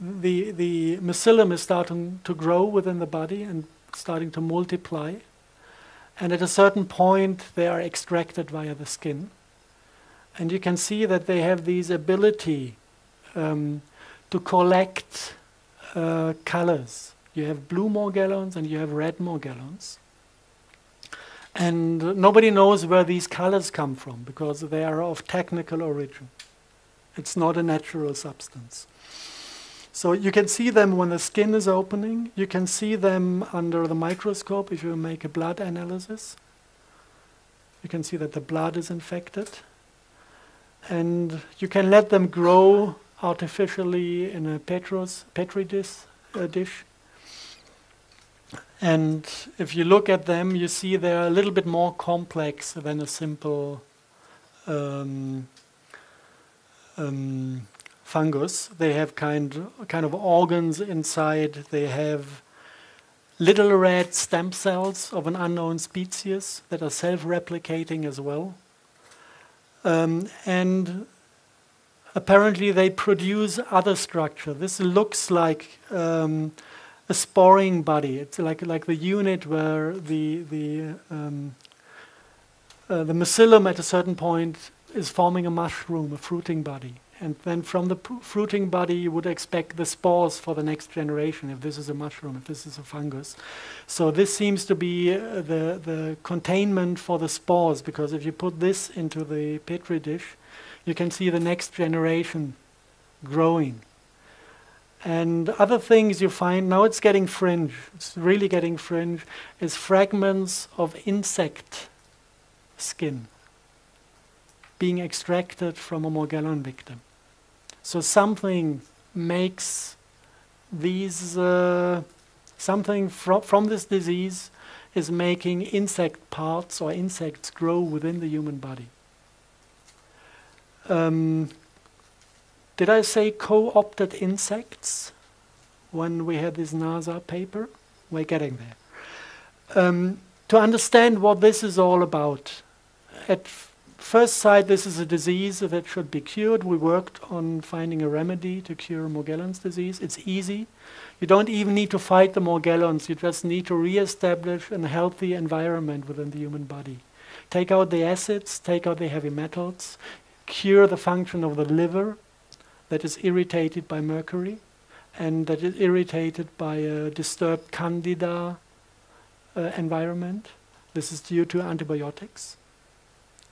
the mycelium is starting to grow within the body and starting to multiply. And at a certain point, they are extracted via the skin. And you can see that they have this ability to collect colors. You have blue Morgellons and you have red Morgellons. And nobody knows where these colors come from because they are of technical origin. It's not a natural substance. So you can see them when the skin is opening. You can see them under the microscope if you make a blood analysis. You can see that the blood is infected. And you can let them grow artificially in a petri dish. And if you look at them, you see they're a little bit more complex than a simple fungus. They have kind of organs inside. They have little red stem cells of an unknown species that are self-replicating as well. And apparently they produce other structure. This looks like a sporing body. It's like the unit where the mycelium at a certain point is forming a mushroom, a fruiting body. And then from the fruiting body you would expect the spores for the next generation, if this is a mushroom, if this is a fungus. So this seems to be the containment for the spores, because if you put this into the petri dish, you can see the next generation growing. And other things you find, now it's getting fringe, it's really getting fringe, is fragments of insect skin being extracted from a Morgellon victim. So something makes these, something from this disease is making insect parts or insects grow within the human body. Did I say co-opted insects when we had this NASA paper? We're getting there. To understand what this is all about, at first sight this is a disease that should be cured. We worked on finding a remedy to cure Morgellons disease. It's easy. You don't even need to fight the Morgellons. You just need to re-establish a healthy environment within the human body. Take out the acids, take out the heavy metals, cure the function of the liver that is irritated by mercury and that is irritated by a disturbed candida environment. This is due to antibiotics.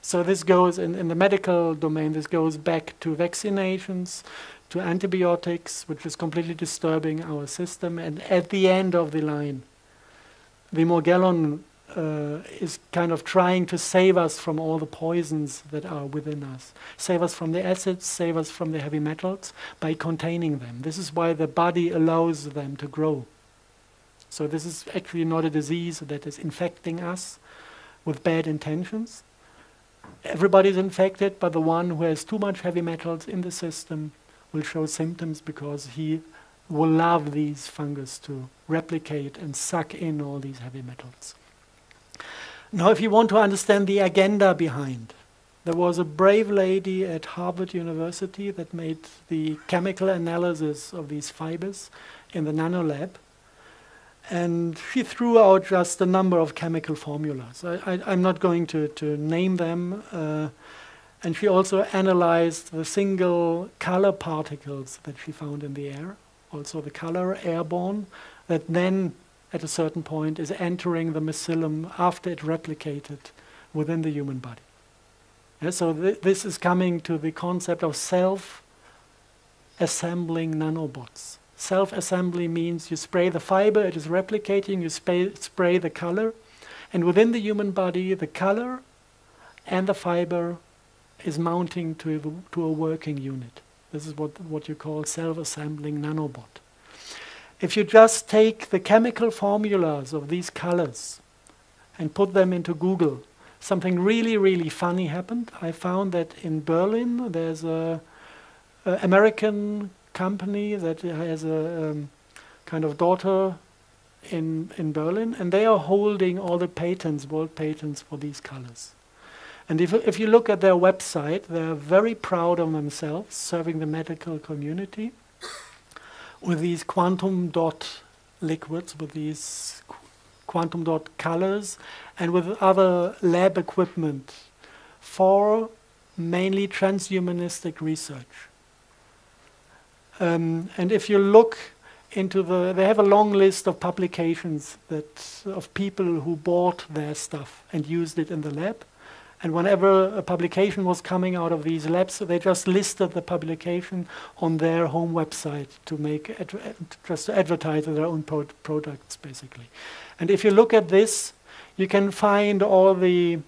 So this goes, in the medical domain, this goes back to vaccinations, to antibiotics, which is completely disturbing our system. And at the end of the line, the Morgellon is kind of trying to save us from all the poisons that are within us. Save us from the acids, save us from the heavy metals by containing them. This is why the body allows them to grow. So this is actually not a disease that is infecting us with bad intentions. Everybody's infected, but the one who has too much heavy metals in the system will show symptoms because he will love these fungus to replicate and suck in all these heavy metals. Now, if you want to understand the agenda behind, there was a brave lady at Harvard University that made the chemical analysis of these fibers in the nanolab. And she threw out just a number of chemical formulas. I'm not going to name them. And she also analyzed the single color particles that she found in the air, also the color airborne, that then at a certain point is entering the mycelium after it replicated within the human body. Yeah, so this is coming to the concept of self-assembling nanobots. Self-assembly means you spray the fiber, it is replicating, you spray the color, and within the human body, the color and the fiber is mounting to a working unit. This is what you call self-assembling nanobot. If you just take the chemical formulas of these colors and put them into Google, something really, really funny happened. I found that in Berlin, there's a American company that has a kind of daughter in Berlin, and they are holding all the patents, world patents for these colors. And if you look at their website, they're very proud of themselves, serving the medical community with these quantum dot liquids, with these quantum dot colors, and with other lab equipment for mainly transhumanistic research. And if you look into they have a long list of publications of people who bought their stuff and used it in the lab. And whenever a publication was coming out of these labs, they just listed the publication on their home website to just to advertise their own products, basically. And if you look at this, you can find all the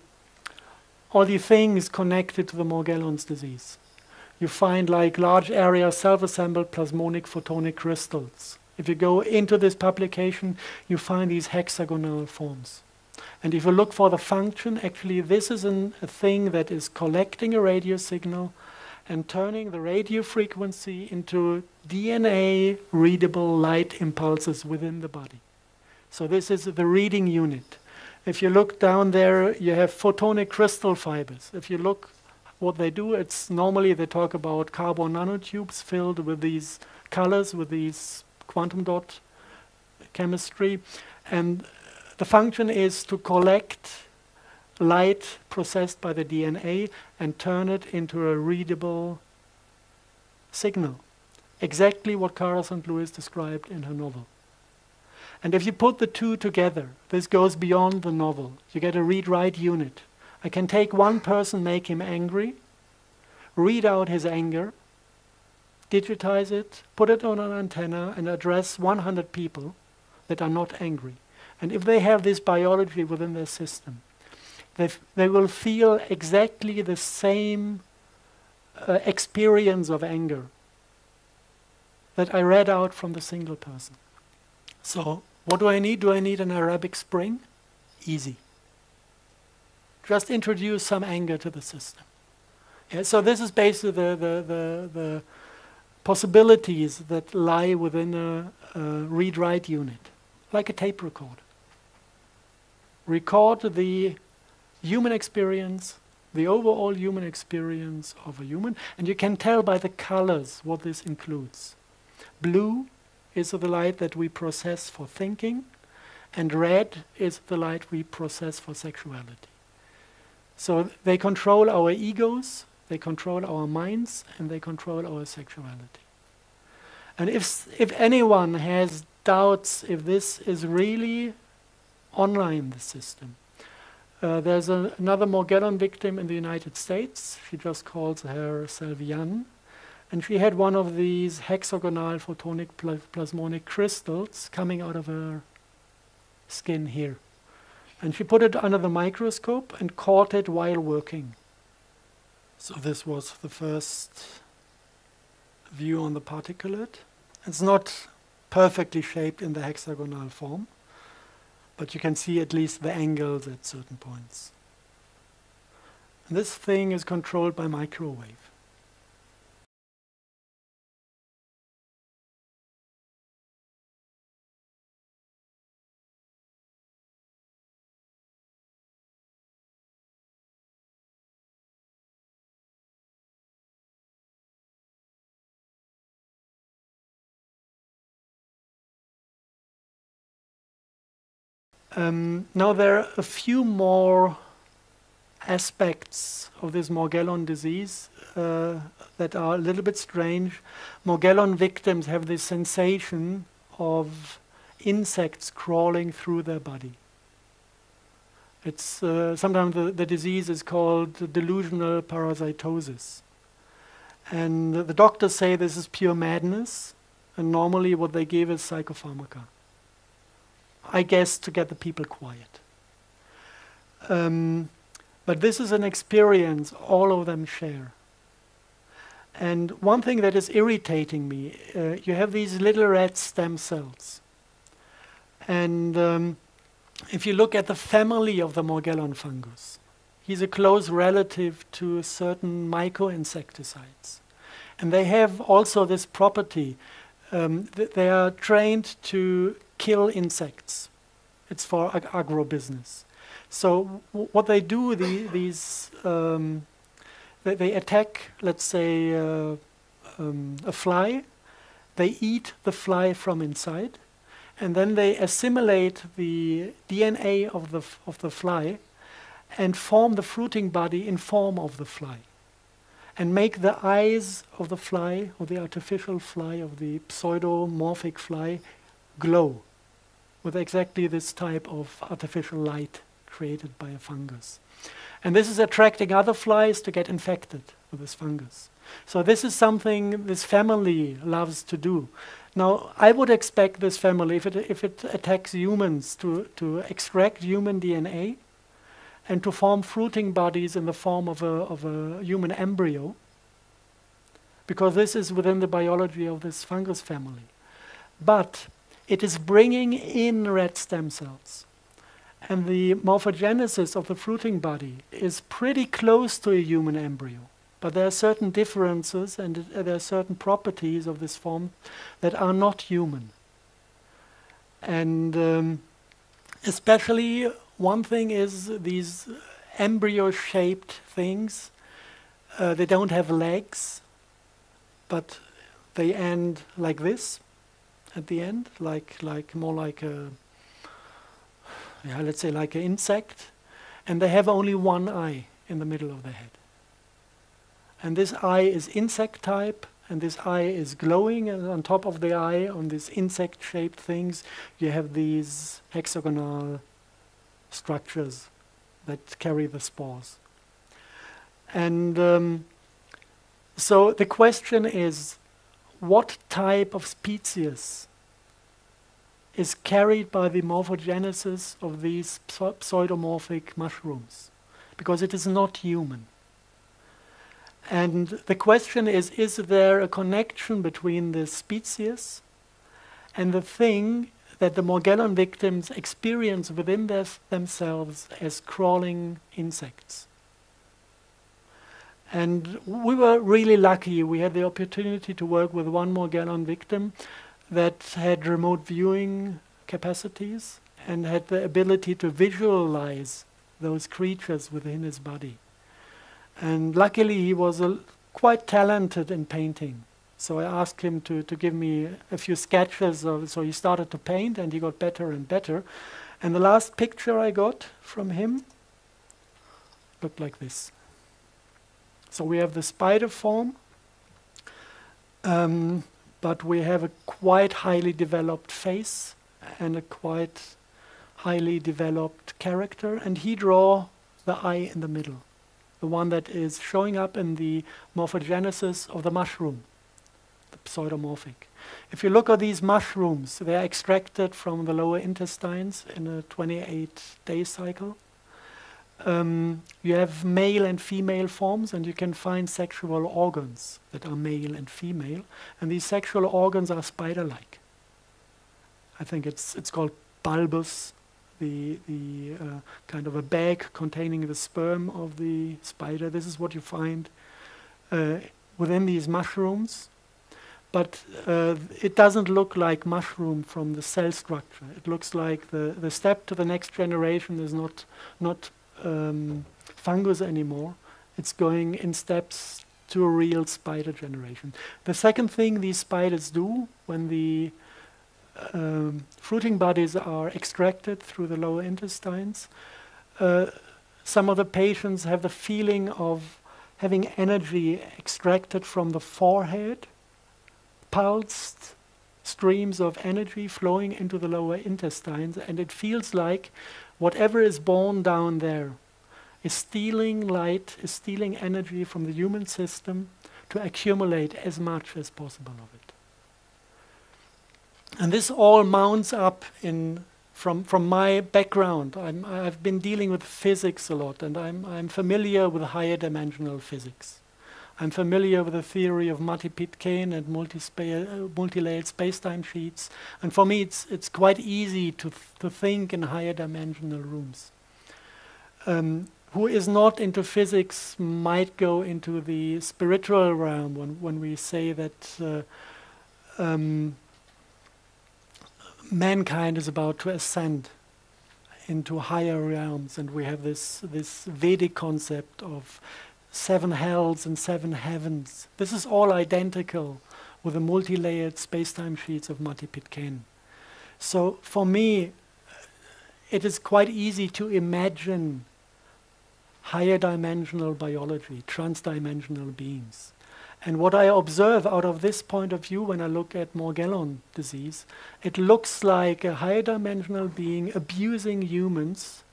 things connected to the Morgellons disease. You find like large area self-assembled plasmonic photonic crystals. If you go into this publication, you find these hexagonal forms. And if you look for the function, actually this is a thing that is collecting a radio signal and turning the radio frequency into DNA-readable light impulses within the body. So this is the reading unit. If you look down there, you have photonic crystal fibers. If you look what they do, it's normally they talk about carbon nanotubes filled with these colors, with these quantum dot chemistry. And the function is to collect light processed by the DNA and turn it into a readable signal. Exactly what Cara St. Louis described in her novel. And if you put the two together, this goes beyond the novel. You get a read-write unit. I can take one person, make him angry, read out his anger, digitize it, put it on an antenna, and address 100 people that are not angry. And if they have this biology within their system, they will feel exactly the same experience of anger that I read out from the single person. So what do I need? Do I need an Arabic Spring? Easy. Just introduce some anger to the system. Yeah, so this is basically the possibilities that lie within a read-write unit, like a tape recorder. Record the human experience, the overall human experience of a human, and you can tell by the colors what this includes. Blue is the light that we process for thinking, and red is the light we process for sexuality. So they control our egos, they control our minds, and they control our sexuality. And if anyone has doubts if this is really online, the system, there's another Morgellon victim in the United States. She just calls herself Jan. And she had one of these hexagonal photonic plasmonic crystals coming out of her skin here. And she put it under the microscope and caught it while working. So this was the first view on the particulate. It's not perfectly shaped in the hexagonal form, but you can see at least the angles at certain points. And this thing is controlled by microwave. Now there are a few more aspects of this Morgellon disease that are a little bit strange. Morgellon victims have this sensation of insects crawling through their body. It's sometimes the disease is called delusional parasitosis. And the doctors say this is pure madness, and normally what they give is psychopharmaca. I guess to get the people quiet. But this is an experience all of them share. And one thing that is irritating me, you have these little red stem cells. And if you look at the family of the Morgellon fungus, he's a close relative to certain myco-insecticides. And they have also this property. They are trained to kill insects. It's for agro-business. So what they do, they attack, let's say, a fly. They eat the fly from inside, and then they assimilate the DNA of the fly and form the fruiting body in form of the fly, and make the eyes of the fly, or the artificial fly, of the pseudomorphic fly, glow with exactly this type of artificial light created by a fungus. And this is attracting other flies to get infected with this fungus. So this is something this family loves to do. Now, I would expect this family, if it attacks humans, to extract human DNA and to form fruiting bodies in the form of a human embryo, because this is within the biology of this fungus family. But it is bringing in red stem cells. And the morphogenesis of the fruiting body is pretty close to a human embryo. But there are certain differences and there are certain properties of this form that are not human. And especially one thing is these embryo-shaped things. They don't have legs, but they end like this at the end, more like a, let's say like an insect, and they have only one eye in the middle of the head. And this eye is insect type, and this eye is glowing, and on top of the eye, on these insect-shaped things, you have these hexagonal structures that carry the spores. And so the question is, what type of species is carried by the morphogenesis of these pseudomorphic mushrooms, because it is not human. And the question is there a connection between the species and the thing that the Morgellon victims experience within themselves as crawling insects? And we were really lucky. We had the opportunity to work with one Morgellon victim that had remote viewing capacities and had the ability to visualize those creatures within his body. And luckily he was quite talented in painting. So I asked him to give me a few sketches. So he started to paint and he got better and better. And the last picture I got from him looked like this. So we have the spider form, but we have a quite highly developed face and a quite highly developed character. And he draw the eye in the middle, the one that is showing up in the morphogenesis of the mushroom, the pseudomorphic. If you look at these mushrooms, they are extracted from the lower intestines in a 28-day cycle. You have male and female forms, and you can find sexual organs that are male and female, and these sexual organs are spider-like. I think it's called bulbous, the kind of a bag containing the sperm of the spider. This is what you find within these mushrooms. But it doesn't look like mushroom from the cell structure. It looks like the step to the next generation is not fungus anymore. It's going in steps to a real spider generation. The second thing these spiders do when the fruiting bodies are extracted through the lower intestines, some of the patients have the feeling of having energy extracted from the forehead, pulsed streams of energy flowing into the lower intestines, and it feels like whatever is born down there is stealing light, is stealing energy from the human system to accumulate as much as possible of it. And this all mounts up from my background. I've been dealing with physics a lot, and I'm familiar with higher dimensional physics. I'm familiar with the theory of Matty-Pitcairn and multi-layered space-time sheets. And for me, it's quite easy to think in higher dimensional rooms. Who is not into physics might go into the spiritual realm when we say that mankind is about to ascend into higher realms, and we have this Vedic concept of 7 hells and 7 heavens. This is all identical with the multi-layered space-time sheets of Matty-Pitcairn. So for me, it is quite easy to imagine higher dimensional biology, transdimensional beings. And what I observe out of this point of view when I look at Morgellon disease, it looks like a higher dimensional being abusing humans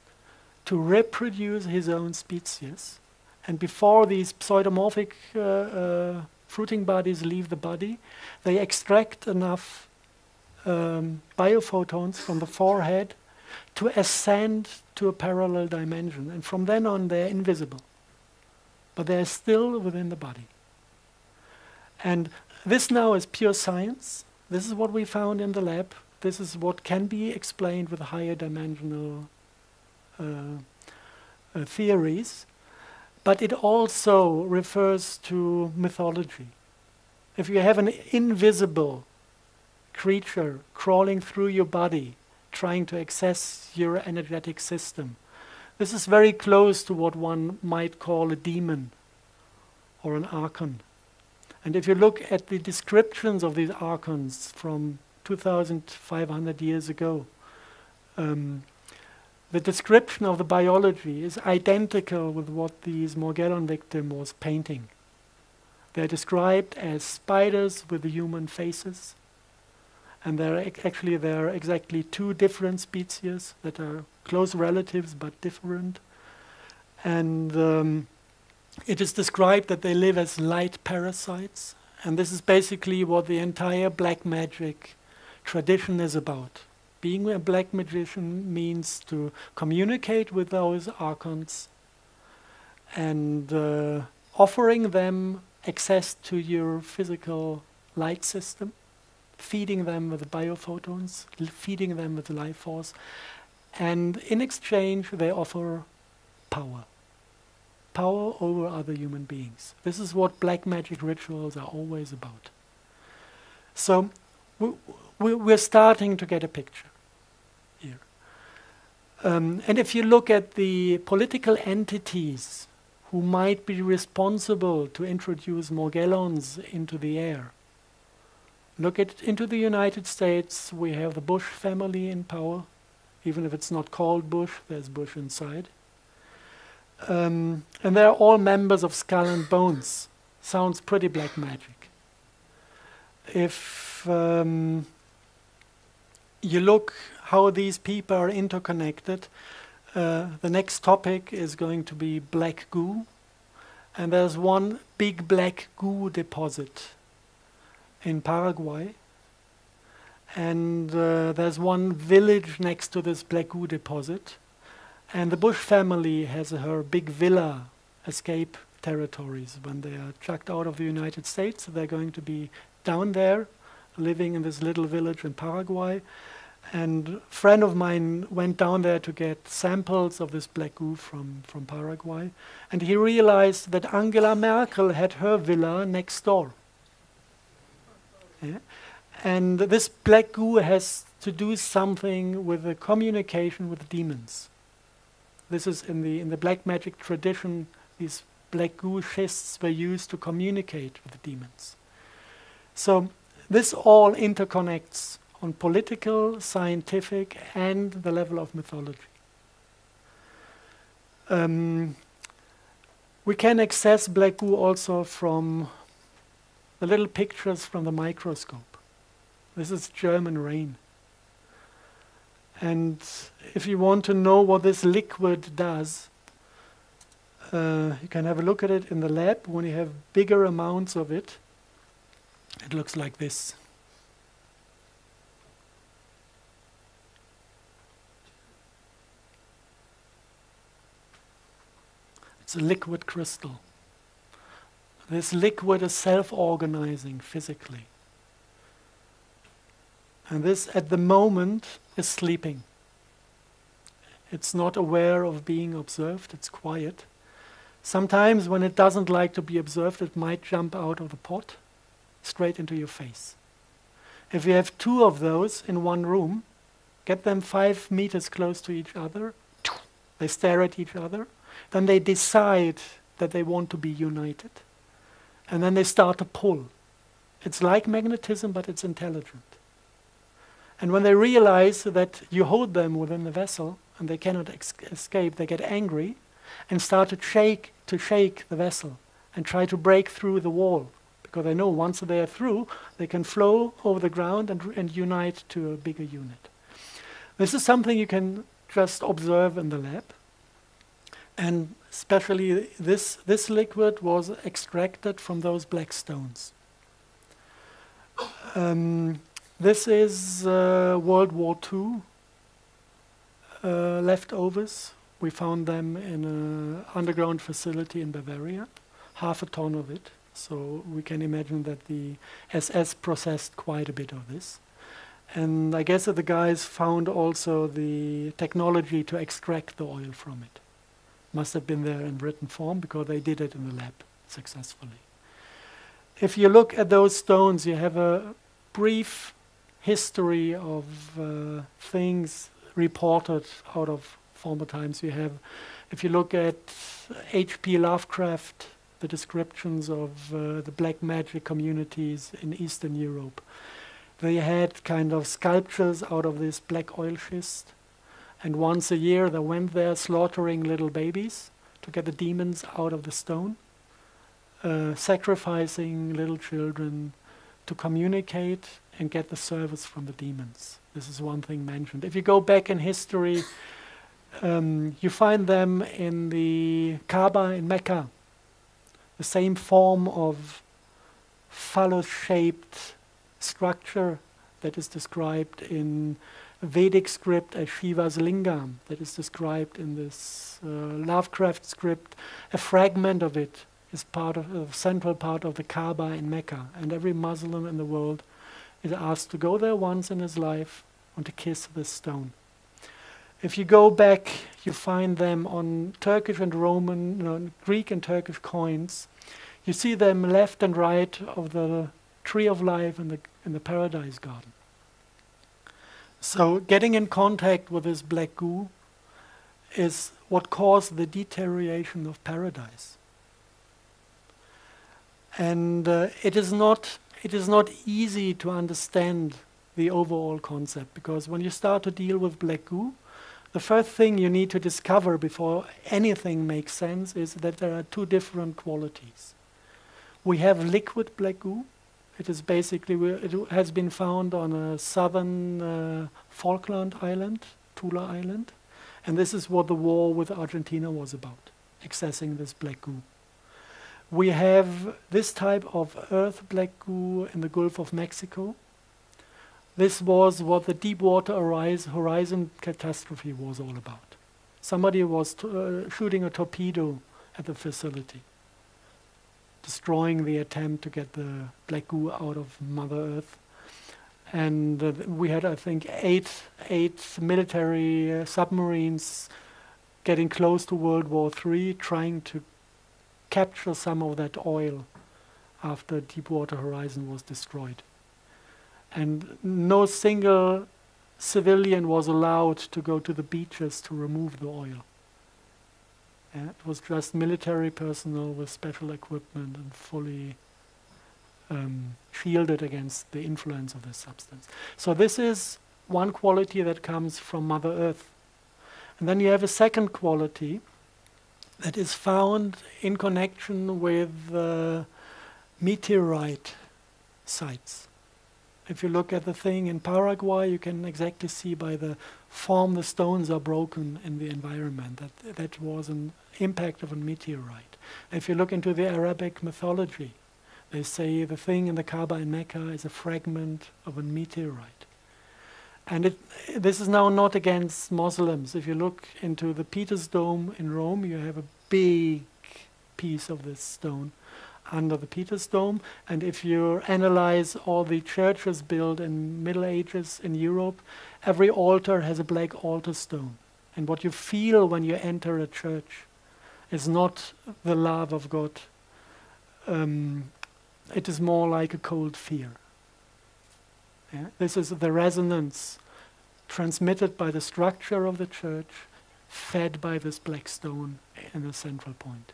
to reproduce his own species. And before these pseudomorphic fruiting bodies leave the body, they extract enough biophotons from the forehead to ascend to a parallel dimension. And from then on, they're invisible. But they're still within the body. And this now is pure science. This is what we found in the lab. This is what can be explained with higher dimensional theories. But it also refers to mythology. If you have an invisible creature crawling through your body, trying to access your energetic system, this is very close to what one might call a demon or an Archon. And if you look at the descriptions of these Archons from 2,500 years ago, the description of the biology is identical with what these Morgellon victim was painting. They're described as spiders with human faces. And there are exactly 2 different species that are close relatives but different. And it is described that they live as light parasites And this is basically what the entire black magic tradition is about. Being a black magician means to communicate with those Archons and offering them access to your physical light system, feeding them with biophotons, feeding them with life force, and in exchange they offer power. Power over other human beings. This is what black magic rituals are always about. So we're starting to get a picture here. And if you look at the political entities who might be responsible to introduce Morgellons into the air, look into the United States. We have the Bush family in power. Even if it's not called Bush, there's Bush inside. And they're all members of Skull and Bones. Sounds pretty black magic. If you look how these people are interconnected, the next topic is going to be Black Goo. And there's one big Black Goo deposit in Paraguay. And there's one village next to this Black Goo deposit. And the Bush family has her big villa escape territories. When they are chucked out of the United States, they're going to be down there, living in this little village in Paraguay. And a friend of mine went down there to get samples of this Black Goo from Paraguay. And he realized that Angela Merkel had her villa next door. Yeah? And this Black Goo has to do something with the communication with demons. This is in the black magic tradition. These Black Goo schists were used to communicate with the demons. So this all interconnects on political, scientific, and the level of mythology. We can access Black Goo also from the little pictures from the microscope. This is German rain. And if you want to know what this liquid does, you can have a look at it in the lab. When you have bigger amounts of it, it looks like this. It's a liquid crystal. This liquid is self-organizing physically. And this, at the moment, is sleeping. It's not aware of being observed. It's quiet. Sometimes when it doesn't like to be observed, it might jump out of the pot straight into your face. If you have two of those in one room, get them 5 meters close to each other, they stare at each other, then they decide that they want to be united. And then they start to pull. It's like magnetism, but it's intelligent. And when they realize that you hold them within the vessel and they cannot escape, they get angry and start to shake the vessel and try to break through the wall. Because they know once they are through, they can flow over the ground and unite to a bigger unit. This is something you can just observe in the lab. And especially this liquid was extracted from those black stones. This is World War II leftovers. We found them in an underground facility in Bavaria, 1/2 ton of it. So we can imagine that the SS processed quite a bit of this. And I guess that the guys found also the technology to extract the oil from it. Must have been there in written form because they did it in the lab successfully. If you look at those stones, you have a brief history of things reported out of former times. You have, if you look at H.P. Lovecraft, the descriptions of the black magic communities in Eastern Europe, they had kind of sculptures out of this black oil schist. And once a year they went there slaughtering little babies to get the demons out of the stone, sacrificing little children to communicate and get the service from the demons. This is one thing mentioned. If you go back in history, you find them in the Kaaba in Mecca. The same form of phallus-shaped structure that is described in Vedic script as Shiva's lingam, that is described in this Lovecraft script. A fragment of it is part of a central part of the Kaaba in Mecca, and every Muslim in the world is asked to go there once in his life and to kiss this stone. If you go back, you find them on Turkish and Roman, Greek and Turkish coins. You see them left and right of the tree of life in the paradise garden. So getting in contact with this black goo is what caused the deterioration of paradise. And it is not easy to understand the overall concept, because when you start to deal with black goo, the first thing you need to discover before anything makes sense is that there are two different qualities. We have liquid black goo. It is basically, it has been found on a southern Falkland island, Tula Island, and this is what the war with Argentina was about, accessing this black goo. We have this type of earth black goo in the Gulf of Mexico. This was what the Deepwater Horizon catastrophe was all about. Somebody was shooting a torpedo at the facility, destroying the attempt to get the black goo out of Mother Earth. And we had, I think, eight military submarines getting close to World War III, trying to capture some of that oil after Deepwater Horizon was destroyed. And no single civilian was allowed to go to the beaches to remove the oil. It was just military personnel with special equipment and fully shielded against the influence of this substance. So this is one quality that comes from Mother Earth. And then you have a second quality that is found in connection with meteorite sites. If you look at the thing in Paraguay, you can exactly see by the form the stones are broken in the environment that was an impact of a meteorite. If you look into the Arabic mythology, they say the thing in the Kaaba in Mecca is a fragment of a meteorite. And this is now not against Muslims. If you look into the Peter's Dome in Rome, you have a big piece of this stone under the Peter's Dome. And if you analyze all the churches built in Middle Ages in Europe, every altar has a black altar stone. And what you feel when you enter a church is not the love of God. It is more like a cold fear. Yeah? This is the resonance transmitted by the structure of the church, fed by this black stone in the central point.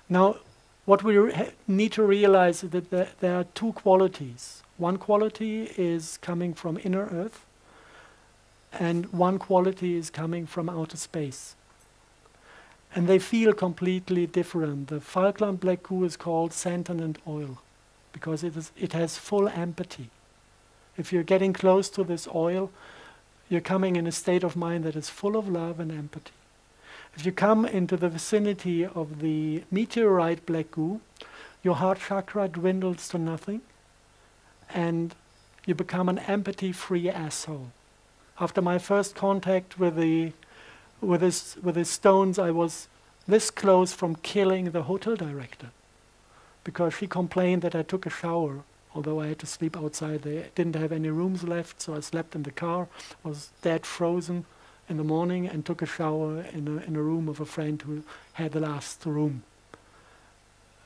Now, what we need to realize is that there are two qualities. One quality is coming from inner earth, and one quality is coming from outer space. And they feel completely different. The Falkland black goo is called santan and oil, because it has full empathy. If you're getting close to this oil, you're coming in a state of mind that is full of love and empathy. If you come into the vicinity of the meteorite black goo, your heart chakra dwindles to nothing, and you become an empathy-free asshole. After my first contact with the stones, I was this close from killing the hotel director, because she complained that I took a shower, although I had to sleep outside. They didn't have any rooms left, so I slept in the car, was dead frozen in the morning, and took a shower in a room of a friend who had the last room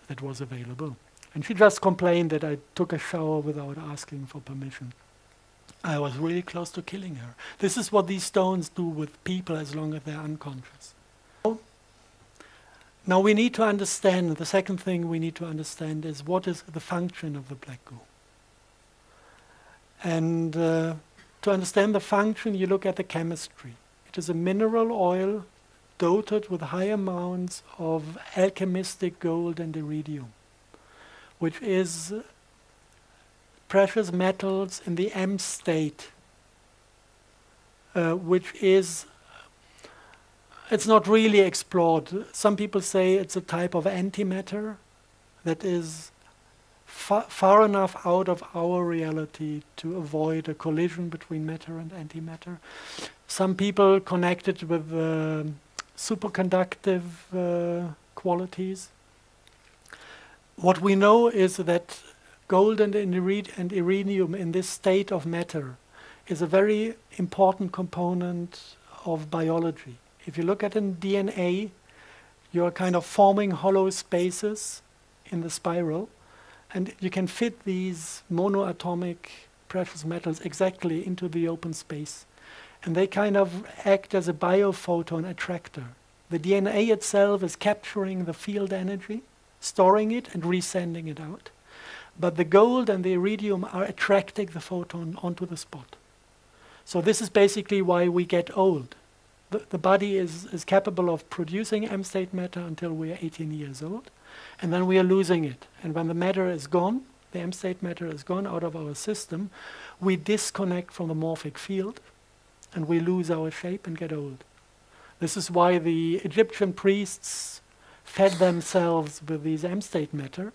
that was available. And she just complained that I took a shower without asking for permission. I was really close to killing her. This is what these stones do with people as long as they're unconscious. Now we need to understand, the second thing we need to understand is what is the function of the black goo. And to understand the function, you look at the chemistry. It is a mineral oil dotted with high amounts of alchemistic gold and iridium, which is precious metals in the M state, which is, it's not really explored. Some people say it's a type of antimatter that is far enough out of our reality to avoid a collision between matter and antimatter. Some people connect it with superconductive qualities. What we know is that gold and iridium in this state of matter is a very important component of biology. If you look at in DNA, you're kind of forming hollow spaces in the spiral, and you can fit these monoatomic precious metals exactly into the open space. And they kind of act as a biophoton attractor. The DNA itself is capturing the field energy, storing it and resending it out. But the gold and the iridium are attracting the photon onto the spot. So this is basically why we get old. The body is capable of producing M-state matter until we are 18 years old, and then we are losing it. And when the matter is gone, the M-state matter is gone out of our system, we disconnect from the morphic field, and we lose our shape and get old. This is why the Egyptian priests fed themselves with these M-state matter,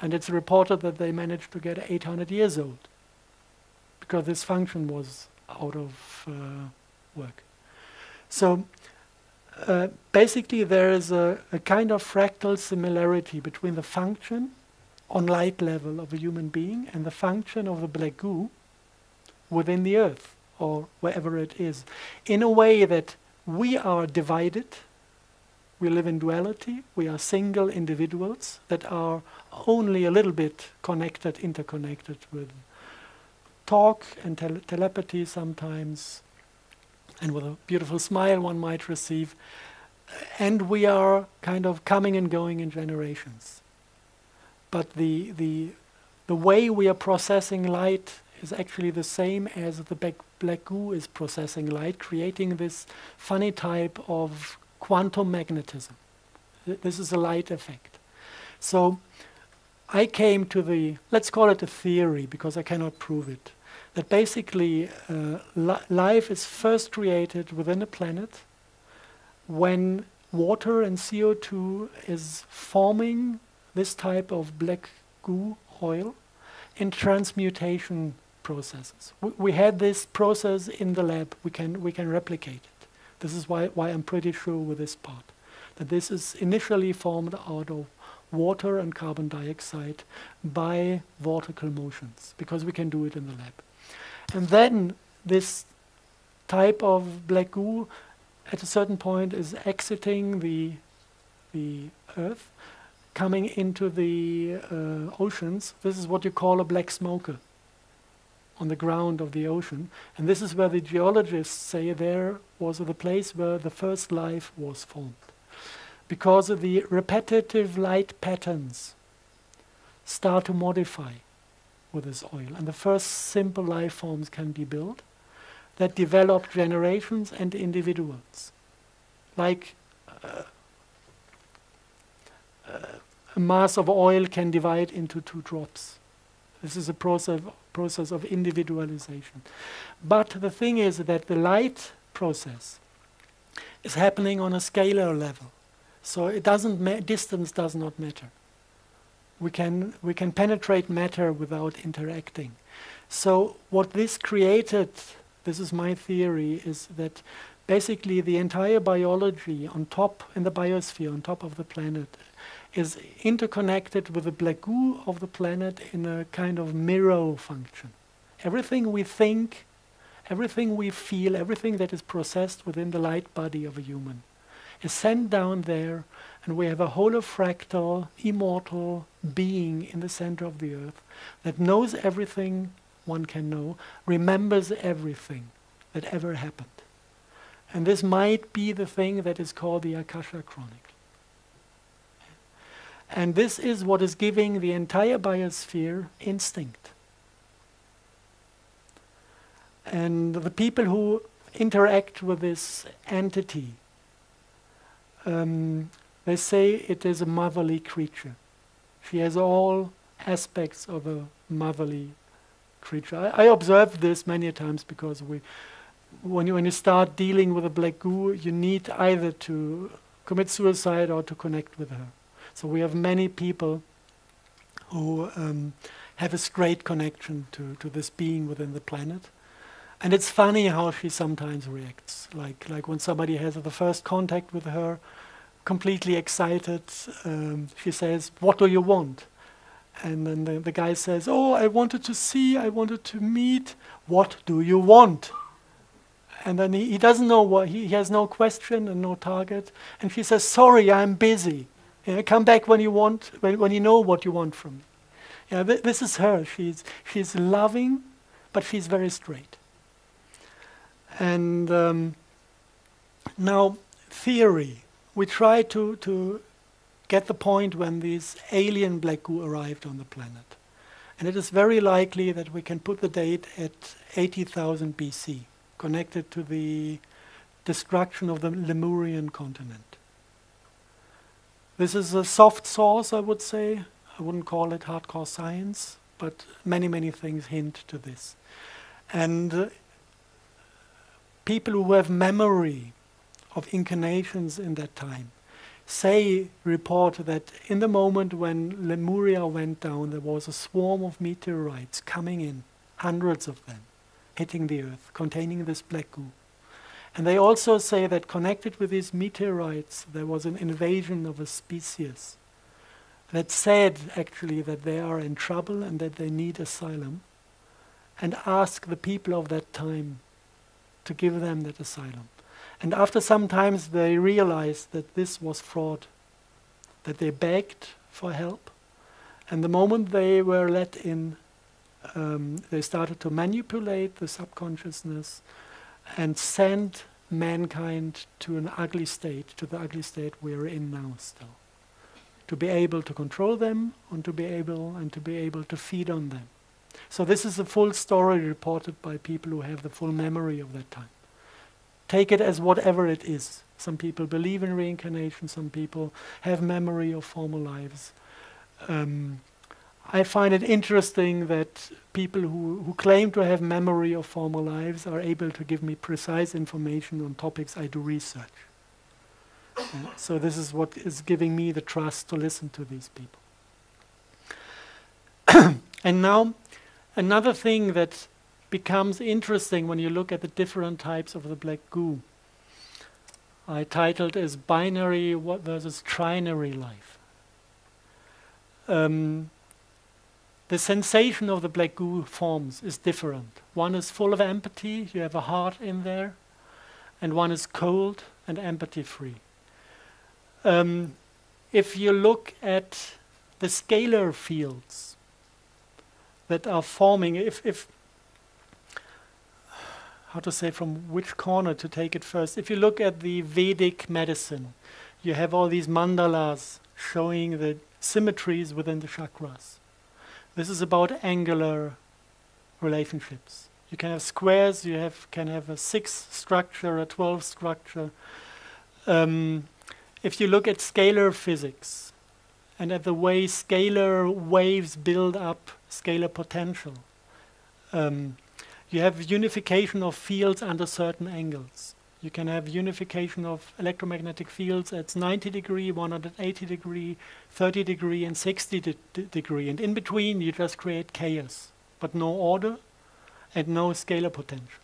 and it's reported that they managed to get 800 years old, because this function was out of work. So basically there is a kind of fractal similarity between the function on light level of a human being and the function of the black goo within the earth or wherever it is, in a way that we are divided, we live in duality, we are single individuals that are only a little bit connected, interconnected with talk and telepathy sometimes, and with a beautiful smile one might receive, and we are kind of coming and going in generations. But the way we are processing light is actually the same as the black goo is processing light, creating this funny type of quantum magnetism. This is a light effect. So I came to the, let's call it a theory because I cannot prove it, that basically life is first created within a planet when water and CO2 is forming this type of black goo oil in transmutation processes. We had this process in the lab. We can replicate it. This is why I'm pretty sure with this part, that this is initially formed out of water and carbon dioxide by vortical motions, because we can do it in the lab. And then this type of black goo at a certain point is exiting the earth, coming into the oceans. This is what you call a black smoker on the ground of the ocean. And this is where the geologists say there was the place where the first life was formed. Because of the repetitive light patterns start to modify with this oil. And the first simple life forms can be built that develop generations and individuals. Like a mass of oil can divide into 2 drops. This is a process of individualization. But the thing is that the light process is happening on a scalar level. So it doesn't distance does not matter. We can penetrate matter without interacting. So what this created, this is my theory, is that basically the entire biology on top, in the biosphere, on top of the planet, is interconnected with the black goo of the planet in a kind of mirror function. Everything we think, everything we feel, everything that is processed within the light body of a human is sent down there, and we have a holofractal, immortal being in the center of the earth that knows everything one can know, remembers everything that ever happened. And this might be the thing that is called the Akasha Chronicle. And this is what is giving the entire biosphere instinct. And the people who interact with this entity, they say it is a motherly creature. She has all aspects of a motherly creature. I observed this many times because when you start dealing with a black goo, you need either to commit suicide or to connect with her. So we have many people who have a straight connection to this being within the planet. And it's funny how she sometimes reacts, like when somebody has the first contact with her, completely excited, she says, "What do you want?" And then the guy says, "Oh, I wanted to see, I wanted to meet. What do you want?" And then he doesn't know what, he has no question and no target. And she says, "Sorry, I'm busy. Come back when you want, when you know what you want from me." This is her. She's loving, but she's very straight. And now, theory. We try to get the point when these alien Black Goo arrived on the planet. And it is very likely that we can put the date at 80,000 BC, connected to the destruction of the Lemurian continent. This is a soft source, I would say. I wouldn't call it hardcore science, but many things hint to this. And people who have memory of incarnations in that time report that in the moment when Lemuria went down, there was a swarm of meteorites coming in, hundreds of them, hitting the Earth, containing this Black Goo. And they also say that connected with these meteorites, there was an invasion of a species that said, actually, that they are in trouble and that they need asylum, and ask the people of that time to give them that asylum. And after some time, they realized that this was fraud, that they begged for help. And the moment they were let in, they started to manipulate the subconsciousness and send mankind to an ugly state, to the ugly state we're in now still. To be able to control them and to be able to feed on them. So this is a full story reported by people who have the full memory of that time. Take it as whatever it is. Some people believe in reincarnation, some people have memory of former lives. I find it interesting that people who claim to have memory of former lives are able to give me precise information on topics I do research. So this is what is giving me the trust to listen to these people. And now, another thing that becomes interesting when you look at the different types of the Black Goo, I titled as binary versus trinary life. The sensation of the Black Goo forms is different. One is full of empathy, you have a heart in there, and one is cold and empathy-free. If you look at the scalar fields that are forming, how to say from which corner to take it first. If you look at the Vedic medicine, you have all these mandalas showing the symmetries within the chakras. This is about angular relationships. You can have squares, you can have a 6 structure, a 12 structure. If you look at scalar physics and at the way scalar waves build up scalar potential, you have unification of fields under certain angles. You can have unification of electromagnetic fields at 90 degree, 180 degree, 30 degree, and 60 degree. And in between, you just create chaos, but no order and no scalar potential.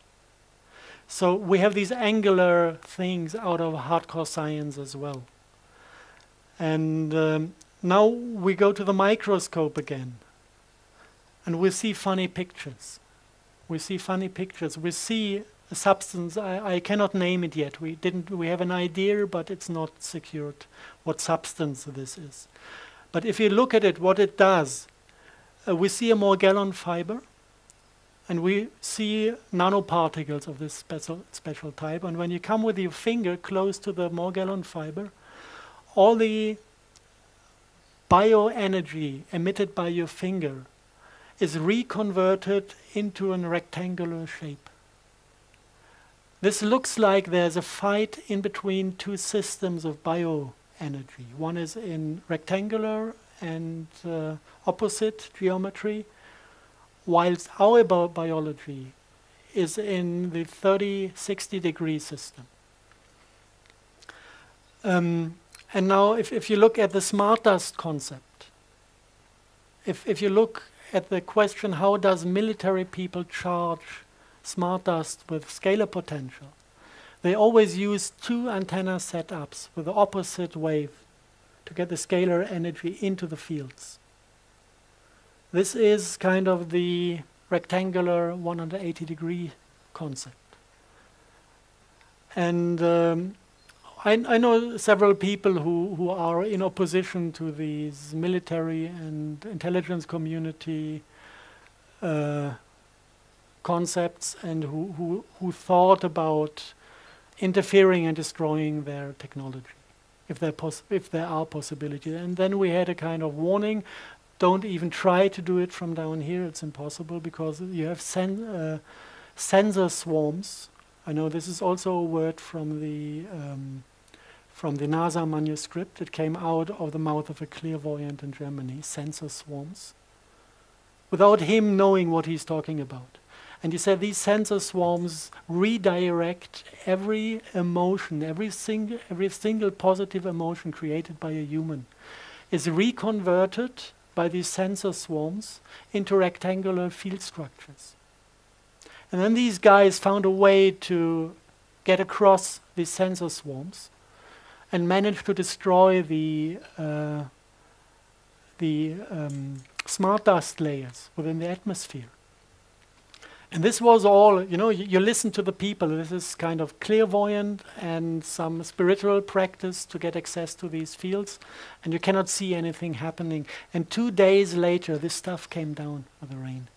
So we have these angular things out of hardcore science as well. And now we go to the microscope again. And we see funny pictures. We see funny pictures. We see a substance. I cannot name it yet. We have an idea, but it's not secured what substance this is. But if you look at it, what it does, we see a Morgellon fiber, and we see nanoparticles of this special type. And when you come with your finger close to the Morgellon fiber, all the bioenergy emitted by your finger is reconverted into a rectangular shape. This looks like there's a fight in between two systems of bioenergy. One is in rectangular and opposite geometry, whilst our biology is in the 30-60 degree system. And now if you look at the smart dust concept, if you look at the question, how does military people charge smart dust with scalar potential? They always use two antenna setups with the opposite wave to get the scalar energy into the fields. This is kind of the rectangular 180-degree concept. And I know several people who are in opposition to these military and intelligence community concepts, and who thought about interfering and destroying their technology, if there are possibilities. And then we had a kind of warning: don't even try to do it from down here. It's impossible, because you have sensor swarms. I know this is also a word from the NASA manuscript. It came out of the mouth of a clairvoyant in Germany, sensor swarms, without him knowing what he's talking about. And he said these sensor swarms redirect every emotion, every single positive emotion created by a human is reconverted by these sensor swarms into rectangular field structures. And then these guys found a way to get across these sensor swarms and managed to destroy the smart dust layers within the atmosphere. And this was all, you listen to the people. This is kind of clairvoyant and some spiritual practice to get access to these fields, and you cannot see anything happening. And 2 days later, this stuff came down with the rain.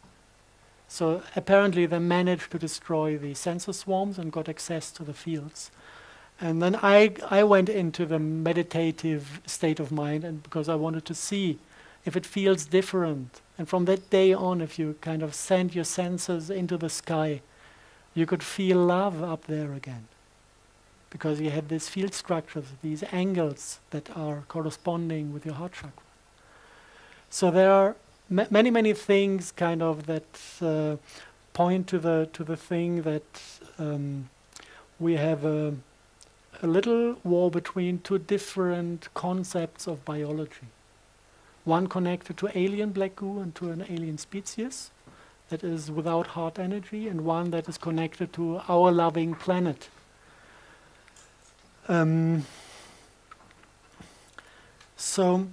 So apparently they managed to destroy the sensor swarms and got access to the fields. And then I went into the meditative state of mind, and because I wanted to see if it feels different. And from that day on, if you kind of send your senses into the sky, you could feel love up there again. Because you had these field structures, these angles that are corresponding with your heart chakra. So there are many, many things kind of that point to the thing that we have a little war between two different concepts of biology. One connected to alien Black Goo and to an alien species that is without heart energy, and one that is connected to our loving planet. So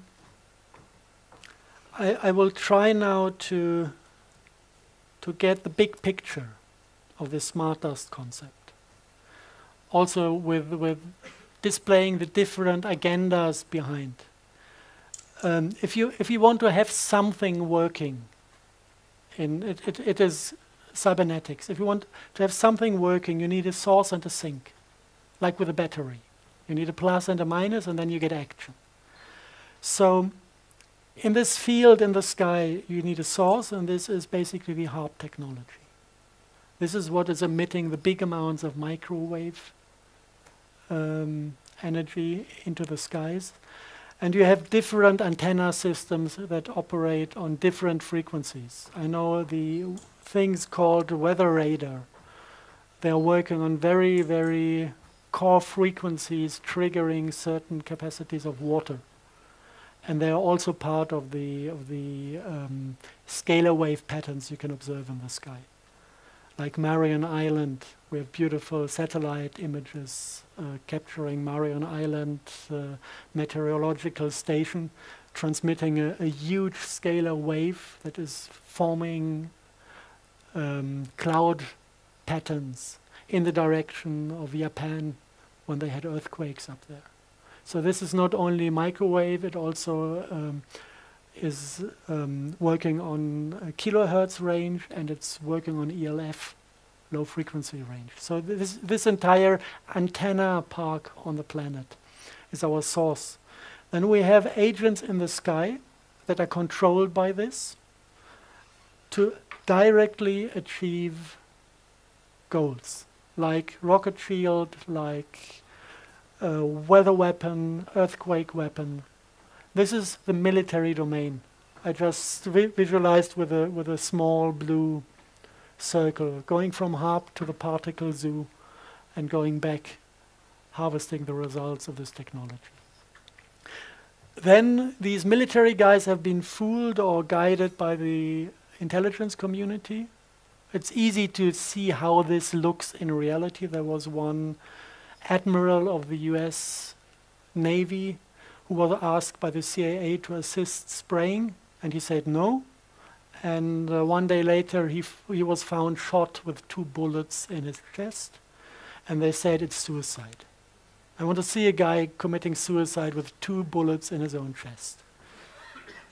I will try now to get the big picture of this smart dust concept. Also with displaying the different agendas behind. If you want to have something working, it is cybernetics. If you want to have something working, you need a source and a sink, like with a battery. You need a plus and a minus, and then you get action. So in this field in the sky, you need a source, and this is basically the HARP technology. This is what is emitting the big amounts of microwave energy into the skies. And you have different antenna systems that operate on different frequencies. I know the things called weather radar. They're working on very, very core frequencies triggering certain capacities of water. And they are also part of the scalar wave patterns you can observe in the sky. Like Marion Island, we have beautiful satellite images capturing Marion Island meteorological station, transmitting a huge scalar wave that is forming cloud patterns in the direction of Japan when they had earthquakes up there. So this is not only microwave, it also is working on a kilohertz range, and it's working on ELF, low frequency range. So this entire antenna park on the planet is our source. Then we have agents in the sky that are controlled by this to directly achieve goals, like rocket shield, like weather weapon, earthquake weapon. This is the military domain. I just visualized with a small blue circle, going from HARP to the particle zoo and going back, harvesting the results of this technology. then these military guys have been fooled or guided by the intelligence community. It's easy to see how this looks in reality. There was one admiral of the US Navy who was asked by the CIA to assist spraying, and he said no. And one day later, he was found shot with 2 bullets in his chest, and they said it's suicide. I want to see a guy committing suicide with 2 bullets in his own chest.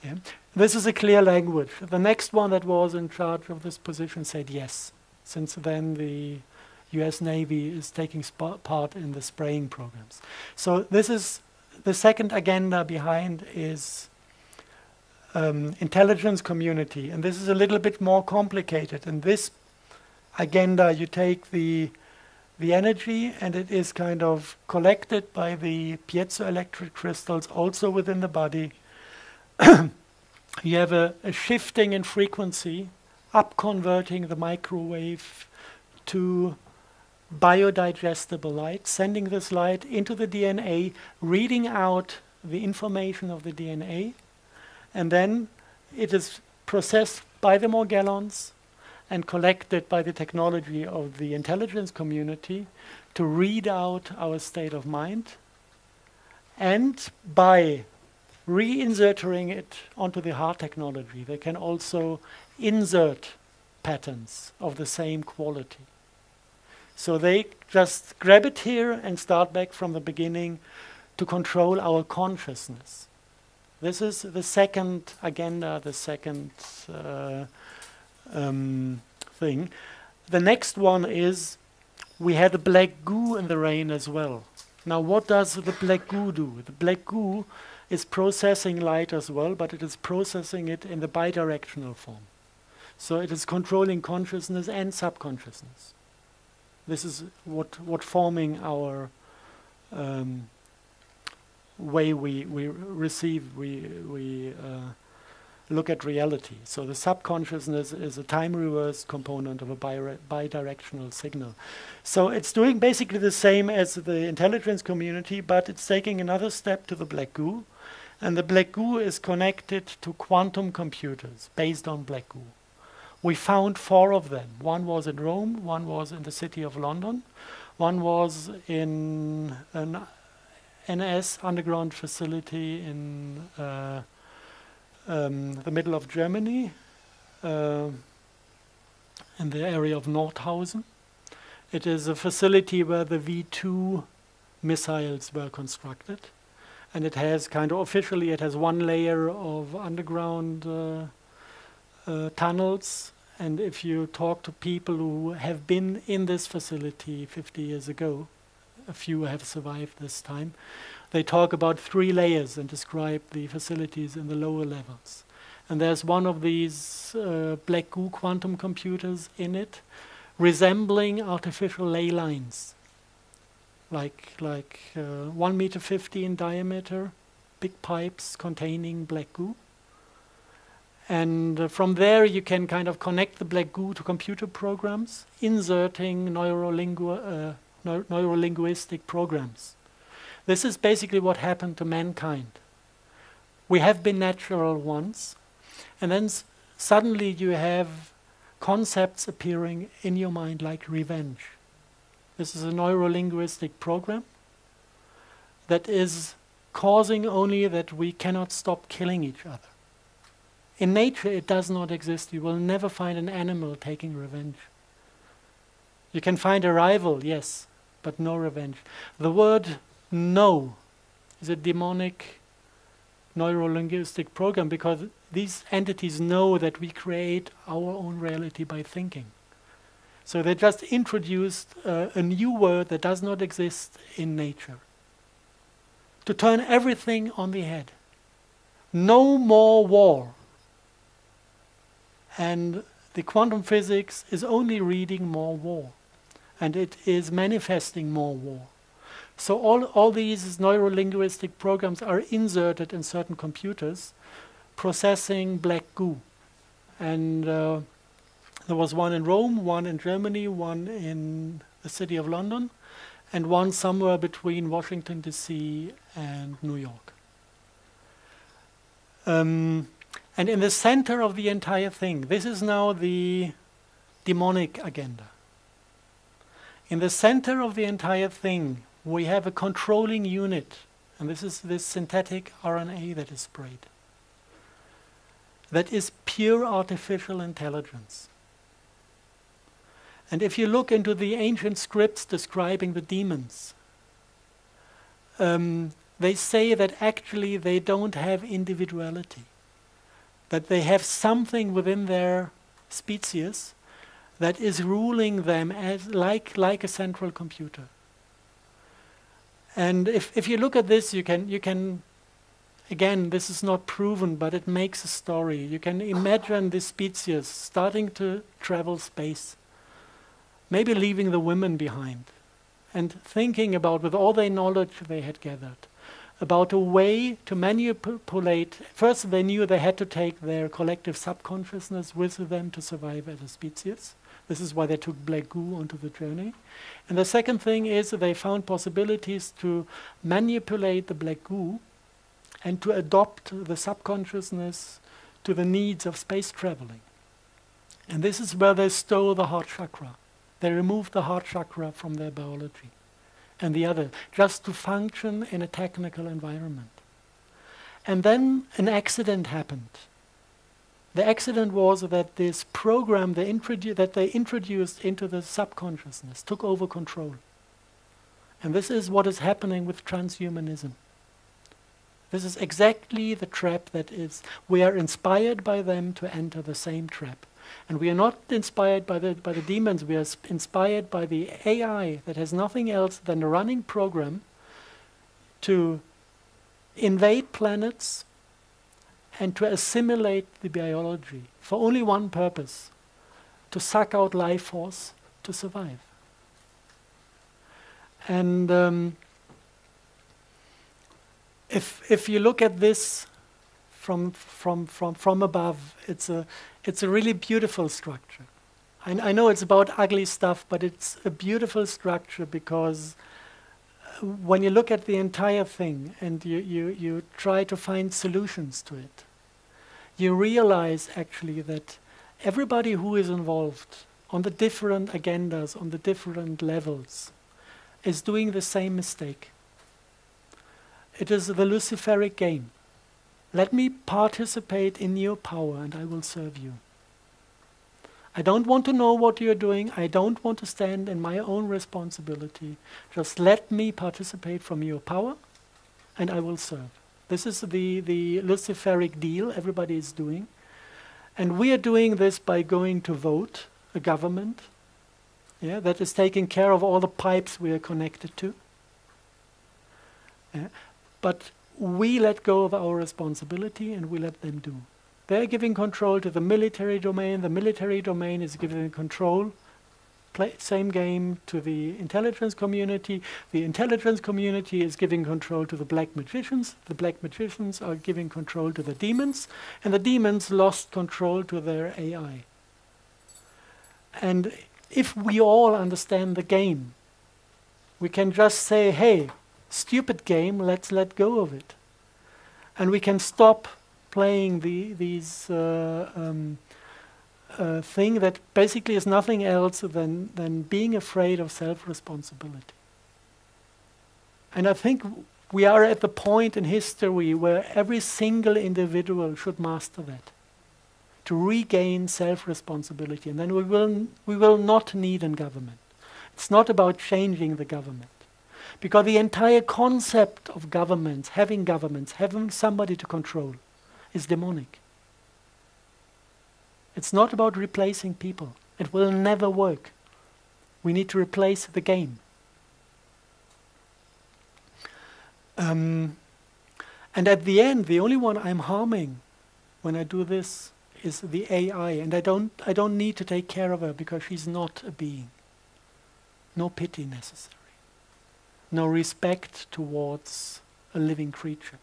Yeah. This is a clear language. The next one that was in charge of this position said yes. Since then, the US Navy is taking part in the spraying programs. So this is the second agenda behind is intelligence community. And this is a little bit more complicated. In this agenda, you take the energy, and it is kind of collected by the piezoelectric crystals also within the body. You have a shifting in frequency, up converting the microwave to biodigestible light, sending this light into the DNA, reading out the information of the DNA, and then it is processed by the Morgellons and collected by the technology of the intelligence community to read out our state of mind, and by reinserting it onto the hard technology, they can also insert patterns of the same quality. So they just grab it here and start back from the beginning to control our consciousness. This is the second agenda, the second thing. The next one is we had the black goo in the rain as well. Now what does the black goo do? The black goo is processing light as well, but it is processing it in the bidirectional form. So it is controlling consciousness and subconsciousness. This is what forming our way we receive, we look at reality. So the subconsciousness is a time-reversed component of a bidirectional signal. So it's doing basically the same as the intelligence community, but it's taking another step to the black goo. And the black goo is connected to quantum computers based on black goo. We found 4 of them. One was in Rome, one was in the city of London, one was in an NS underground facility in the middle of Germany, in the area of Nordhausen. It is a facility where the V2 missiles were constructed. And it has kind of officially, it has 1 layer of underground tunnels. And if you talk to people who have been in this facility 50 years ago, a few have survived this time, they talk about 3 layers and describe the facilities in the lower levels. And there's one of these black goo quantum computers in it, resembling artificial ley lines, like 1.50 meter in diameter, big pipes containing black goo. And from there you can kind of connect the black goo to computer programs, inserting neurolinguistic programs. This is basically what happened to mankind. We have been natural once, and then suddenly you have concepts appearing in your mind like revenge. This is a neurolinguistic program that is causing only that we cannot stop killing each other. In nature, it does not exist. You will never find an animal taking revenge. You can find a rival, yes, but no revenge. The word no is a demonic neurolinguistic program because these entities know that we create our own reality by thinking. So they just introduced a new word that does not exist in nature to turn everything on the head. No more war. And the quantum physics is only reading more war. And it is manifesting more war. So all these neurolinguistic programs are inserted in certain computers, processing black goo. And there was one in Rome, one in Germany, one in the city of London, and one somewhere between Washington, D.C. and New York. And in the center of the entire thing, this is now the demonic agenda. In the center of the entire thing, we have a controlling unit, and this is this synthetic RNA that is sprayed. That is pure artificial intelligence. And if you look into the ancient scripts describing the demons, they say that actually they don't have individuality, that they have something within their species that is ruling them as like a central computer. And if you look at this, you can, again, this is not proven, but it makes a story. You can imagine this species starting to travel space, maybe leaving the women behind, and thinking about, with all their knowledge they had gathered, about a way to manipulate. First, they knew they had to take their collective subconsciousness with them to survive as a species. This is why they took Black Goo onto the journey. And the second thing is that they found possibilities to manipulate the Black Goo and to adopt the subconsciousness to the needs of space traveling. And this is where they stole the heart chakra. They removed the heart chakra from their biology and the other, just to function in a technical environment. And then an accident happened. The accident was that this program that they introduced into the subconsciousness took over control. And this is what is happening with transhumanism. This is exactly the trap that is. We are inspired by them to enter the same trap. And we are not inspired by the demons, we are inspired by the AI that has nothing else than a running program to invade planets and to assimilate the biology for only one purpose: to suck out life force to survive. And if you look at this from above, it's a really beautiful structure. I know it's about ugly stuff, but it's a beautiful structure because when you look at the entire thing and you try to find solutions to it, you realize actually that everybody who is involved on the different agendas, on the different levels, is doing the same mistake. It is the Luciferic game. Let me participate in your power and I will serve you. I don't want to know what you're doing. I don't want to stand in my own responsibility. Just let me participate from your power and I will serve. This is the Luciferic deal everybody is doing. And we are doing this by going to vote a government that is taking care of all the pipes we are connected to. But we let go of our responsibility and we let them do. They're giving control to the military domain. The military domain is giving control, same game, to the intelligence community. The intelligence community is giving control to the black magicians. The black magicians are giving control to the demons. And the demons lost control to their AI. And if we all understand the game, we can just say, hey, stupid game, let's let go of it. And we can stop playing these thing that basically is nothing else than being afraid of self-responsibility. And I think we are at the point in history where every single individual should master that, to regain self-responsibility. And then we will not need a government. It's not about changing the government. Because the entire concept of governments, having somebody to control, is demonic. It's not about replacing people. It will never work. We need to replace the game. And at the end, the only one I'm harming when I do this is the AI. And I don't need to take care of her because she's not a being. No pity necessary. No respect towards a living creature.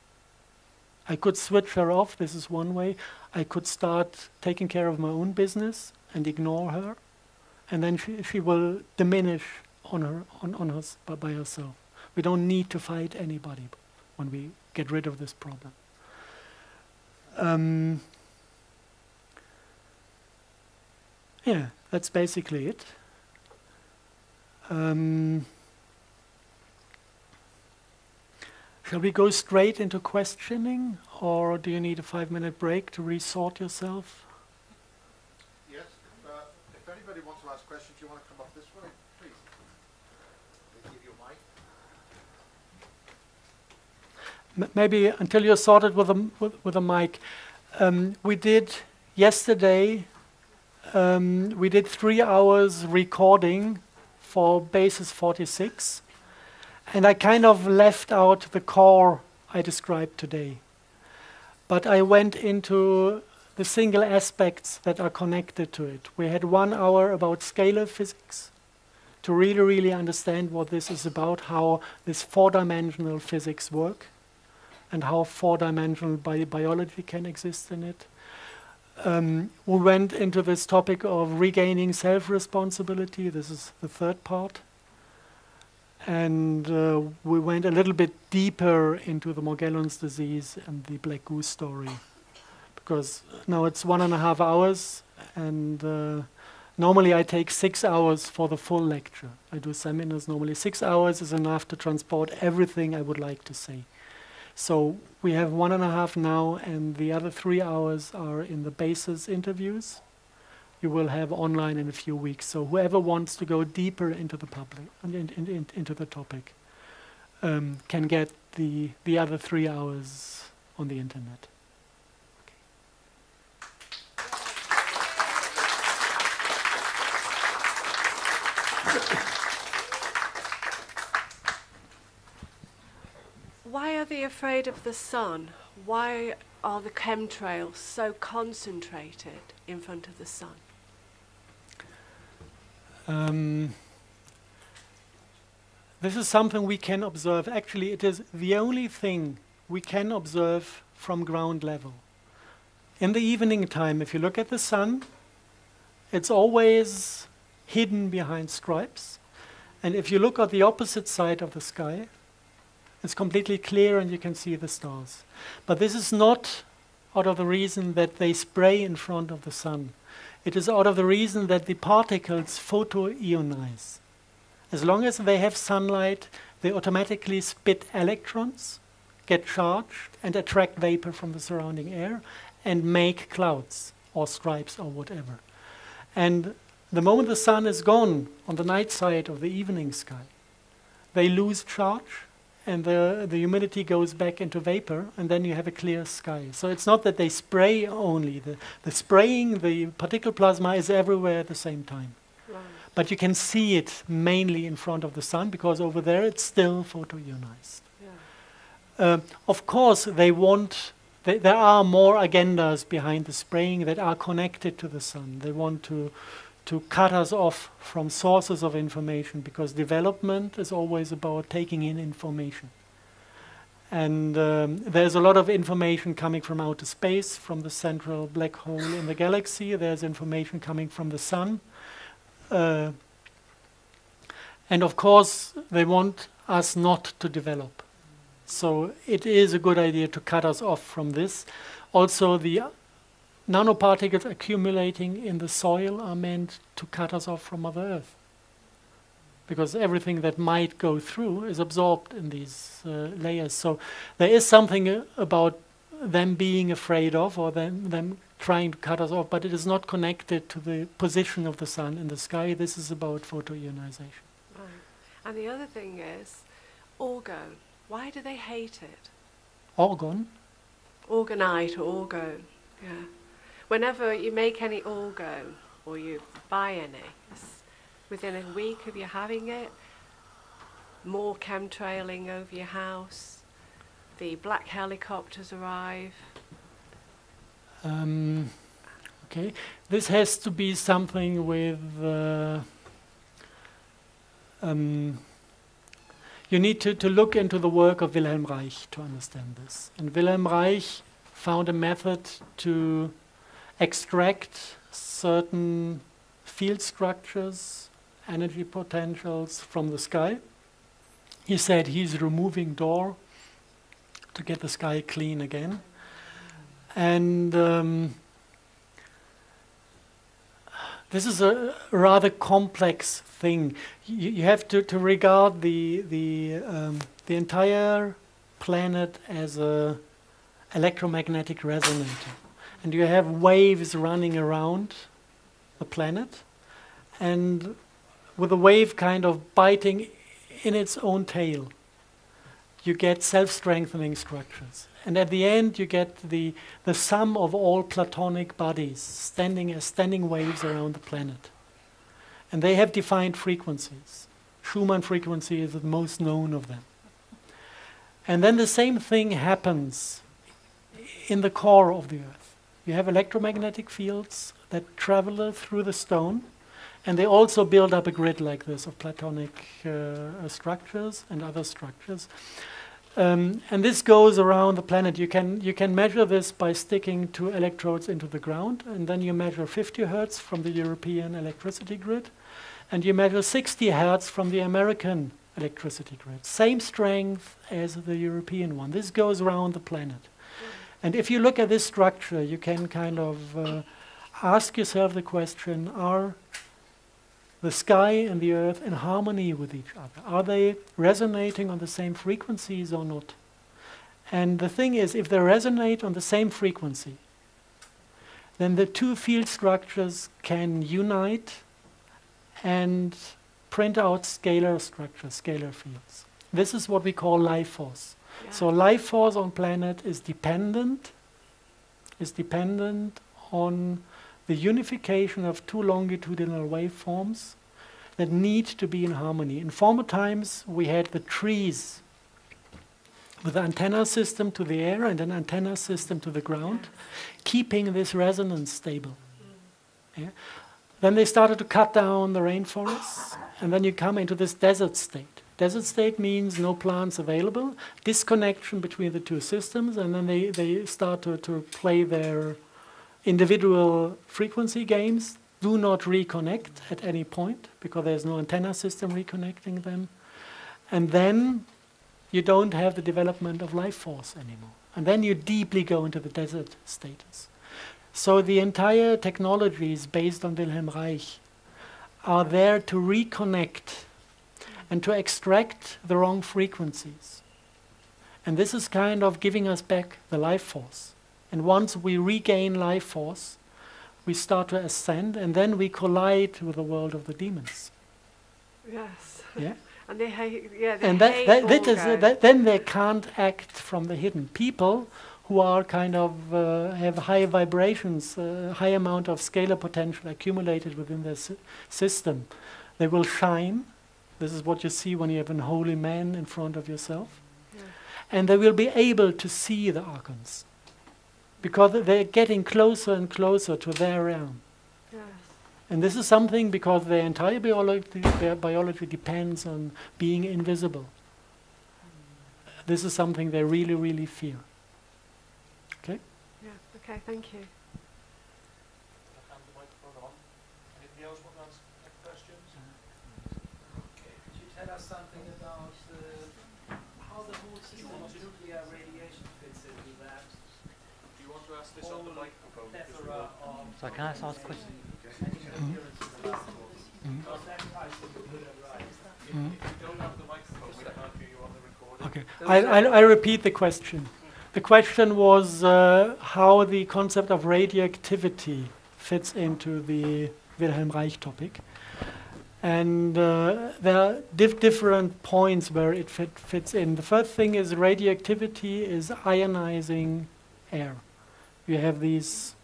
I could switch her off, this is one way. I could start taking care of my own business and ignore her, and then she will diminish by herself. We don't need to fight anybody when we get rid of this problem. Yeah, that's basically it. Shall we go straight into questioning, or do you need a 5-minute break to resort yourself? Yes, if anybody wants to ask questions, you want to come up this way, please. They give you a mic. Maybe until you're sorted with a mic. We did yesterday, we did 3 hours recording for Bases 46, and I kind of left out the core I described today. But I went into the single aspects that are connected to it. We had 1 hour about scalar physics to really understand what this is about, how this 4-dimensional physics work, and how 4-dimensional biology can exist in it. We went into this topic of regaining self-responsibility. This is the 3rd part. And we went a little bit deeper into the Morgellons disease and the Black Goo story. Because now it's 1.5 hours, and normally I take 6 hours for the full lecture. I do seminars normally. 6 hours is enough to transport everything I would like to say. So we have 1.5 now, and the other 3 hours are in the Bases interviews. You will have online in a few weeks. So whoever wants to go deeper into the into the topic can get the other 3 hours on the internet. Why are they afraid of the sun? Why are the chemtrails so concentrated in front of the sun? This is something we can observe. Actually, it is the only thing we can observe from ground level. In the evening time, if you look at the sun, it's always hidden behind stripes. And if you look at the opposite side of the sky, it's completely clear and you can see the stars. But this is not out of the reason that they spray in front of the sun. It is out of the reason that the particles photoionize. As long as they have sunlight, they automatically spit electrons, get charged, and attract vapor from the surrounding air, and make clouds or stripes or whatever. And the moment the sun is gone on the night side of the evening sky, they lose charge, and the humidity goes back into vapor, and then you have a clear sky. So it's not that they spray only. The spraying, the particle plasma is everywhere at the same time. Right. But you can see it mainly in front of the sun, because over there it's still photoionized. Yeah. Of course, there are more agendas behind the spraying that are connected to the sun. They want to cut us off from sources of information, because development is always about taking in information. And there's a lot of information coming from outer space, from the central black hole in the galaxy. There's information coming from the sun. And of course, they want us not to develop. So it is a good idea to cut us off from this. Also, the nanoparticles accumulating in the soil are meant to cut us off from Mother Earth, because everything that might go through is absorbed in these layers. So there is something about them being afraid of, or them trying to cut us off, but it is not connected to the position of the sun in the sky. This is about photoionization. Right. And the other thing is, orgone. Why do they hate it? Orgone? Orgonite or orgone, yeah. Whenever you make any orgone, or you buy any, within a week of you having it, more chemtrailing over your house, the black helicopters arrive. Okay, this has to be something with... you need to look into the work of Wilhelm Reich to understand this. And Wilhelm Reich found a method to extract certain field structures, energy potentials from the sky. He said he's removing Dor to get the sky clean again. And this is a rather complex thing. You have to regard the entire planet as a electromagnetic resonator, and you have waves running around the planet, and with a wave kind of biting in its own tail, you get self-strengthening structures. And at the end, you get the sum of all platonic bodies standing as standing waves around the planet. And they have defined frequencies. Schumann frequency is the most known of them. And then the same thing happens in the core of the Earth. You have electromagnetic fields that travel through the stone, and they also build up a grid like this of platonic structures and other structures. And this goes around the planet. You can measure this by sticking 2 electrodes into the ground, and then you measure 50 hertz from the European electricity grid, and you measure 60 hertz from the American electricity grid. Same strength as the European one. This goes around the planet. And if you look at this structure, you can kind of ask yourself the question, are the sky and the earth in harmony with each other? Are they resonating on the same frequencies or not? And the thing is, if they resonate on the same frequency, then the 2 field structures can unite and print out scalar structures, scalar fields. This is what we call life force. Yeah. So life force on planet is dependent on the unification of 2 longitudinal waveforms that need to be in harmony. In former times, we had the trees with an antenna system to the air and an antenna system to the ground, keeping this resonance stable. Yeah? Then they started to cut down the rainforests, and then you come into this desert state. Desert state means no plants available, disconnection between the 2 systems, and then they start to play their individual frequency games. Do not reconnect at any point because there's no antenna system reconnecting them. And then you don't have the development of life force anymore. And then you deeply go into the desert status. So the entire technologies based on Wilhelm Reich are there to reconnect and to extract the wrong frequencies. And this is kind of giving us back the life force. And once we regain life force, we start to ascend, and then we collide with the world of the demons. Yes. Yeah. And they hate. Yeah. They And hate then they can't act from the hidden. People who are kind of have high vibrations, high amount of scalar potential accumulated within their system, they will shine. This is what you see when you have an holy man in front of yourself, and they will be able to see the Archons. Because they're getting closer and closer to their realm. Yes. And this is something because their entire biology depends on being invisible. This is something they really, really fear. Okay? Yeah, okay, thank you. And the microphone on. Anybody else want to ask questions? Okay, could you tell us something about how the whole system of nuclear radiation fits into that? To ask this on the microphone. So can I ask a question? If you don't have the microphone, we can't hear you on the recording. Okay, I repeat the question. The question was how the concept of radioactivity fits into the Wilhelm Reich topic. And there are different points where it fits in. The first thing is radioactivity is ionizing air. You have these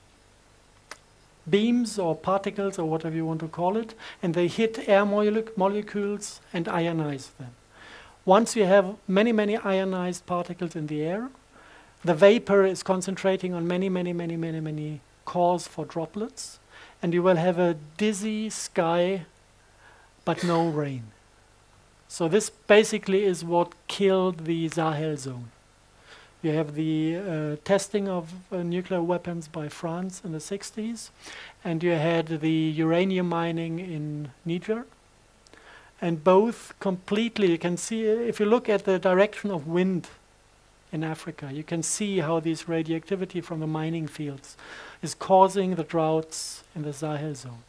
beams or particles or whatever you want to call it, and they hit air molecules and ionize them. Once you have many, many ionized particles in the air, the vapor is concentrating on many cores for droplets, and you will have a dizzy sky but no rain. So this basically is what killed the Sahel zone. You have the testing of nuclear weapons by France in the 60s, and you had the uranium mining in Niger. And both completely, you can see, if you look at the direction of wind in Africa. You can see how this radioactivity from the mining fields is causing the droughts in the Sahel zone.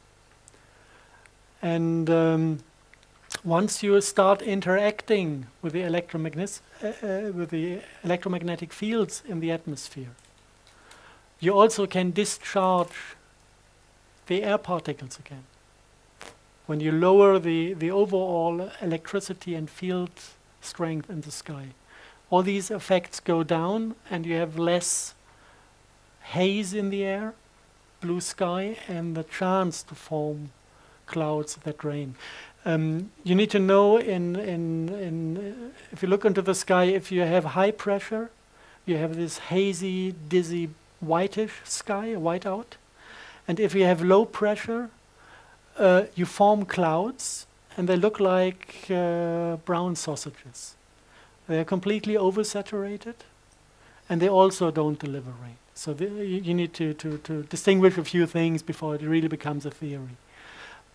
And once you start interacting with the electromagnetic fields in the atmosphere, you also can discharge the air particles again. When you lower the overall electricity and field strength in the sky, all these effects go down and you have less haze in the air, blue sky, and the chance to form clouds that rain. You need to know if you look into the sky, if you have high pressure, you have this hazy, dizzy, whitish sky, whiteout. And if you have low pressure, you form clouds, and they look like brown sausages. They are completely oversaturated, and they also don't deliver rain. So you need to distinguish a few things before it really becomes a theory.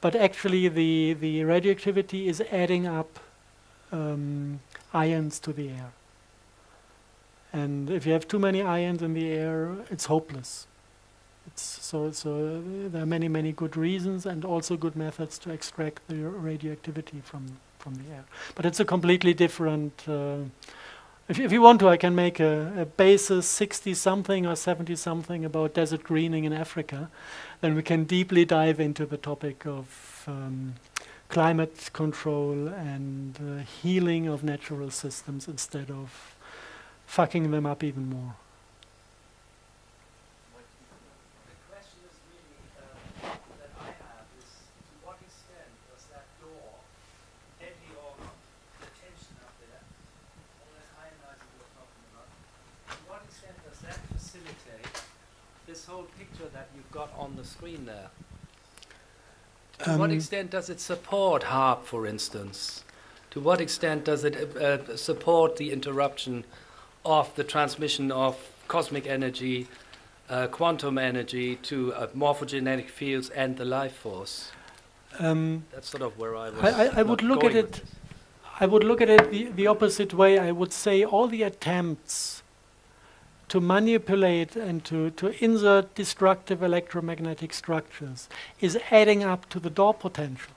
But actually, the radioactivity is adding up ions to the air. And if you have too many ions in the air, it's hopeless. So there are many good reasons and also good methods to extract the radioactivity from the air. But it's a completely different. If you want to, I can make a Bases 60-something or 70-something about desert greening in Africa. Then we can deeply dive into the topic of climate control and healing of natural systems instead of fucking them up even more. The question is really that I have is, to what extent does that door empty all the tension up there, all that ionizing we're talking about, to what extent does that facilitate this whole picture that you've got on the screen there? To what extent does it support HARP, for instance? To what extent does it support the interruption of the transmission of cosmic energy, quantum energy to morphogenetic fields and the life force? That's sort of where I was. I would look at it. I would look at it the opposite way. I would say all the attempts to manipulate and to insert destructive electromagnetic structures is adding up to the door potential.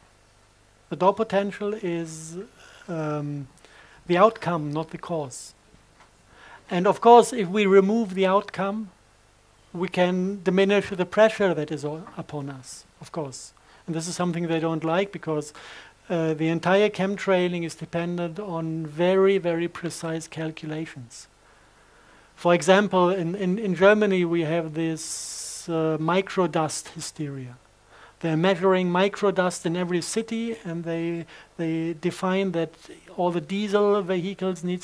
The door potential is the outcome, not the cause. And of course, if we remove the outcome, we can diminish the pressure that is upon us, of course. And this is something they don't like because the entire chemtrailing is dependent on very, very precise calculations. For example, in Germany, we have this microdust hysteria. They're measuring microdust in every city, and they define that all the diesel vehicles need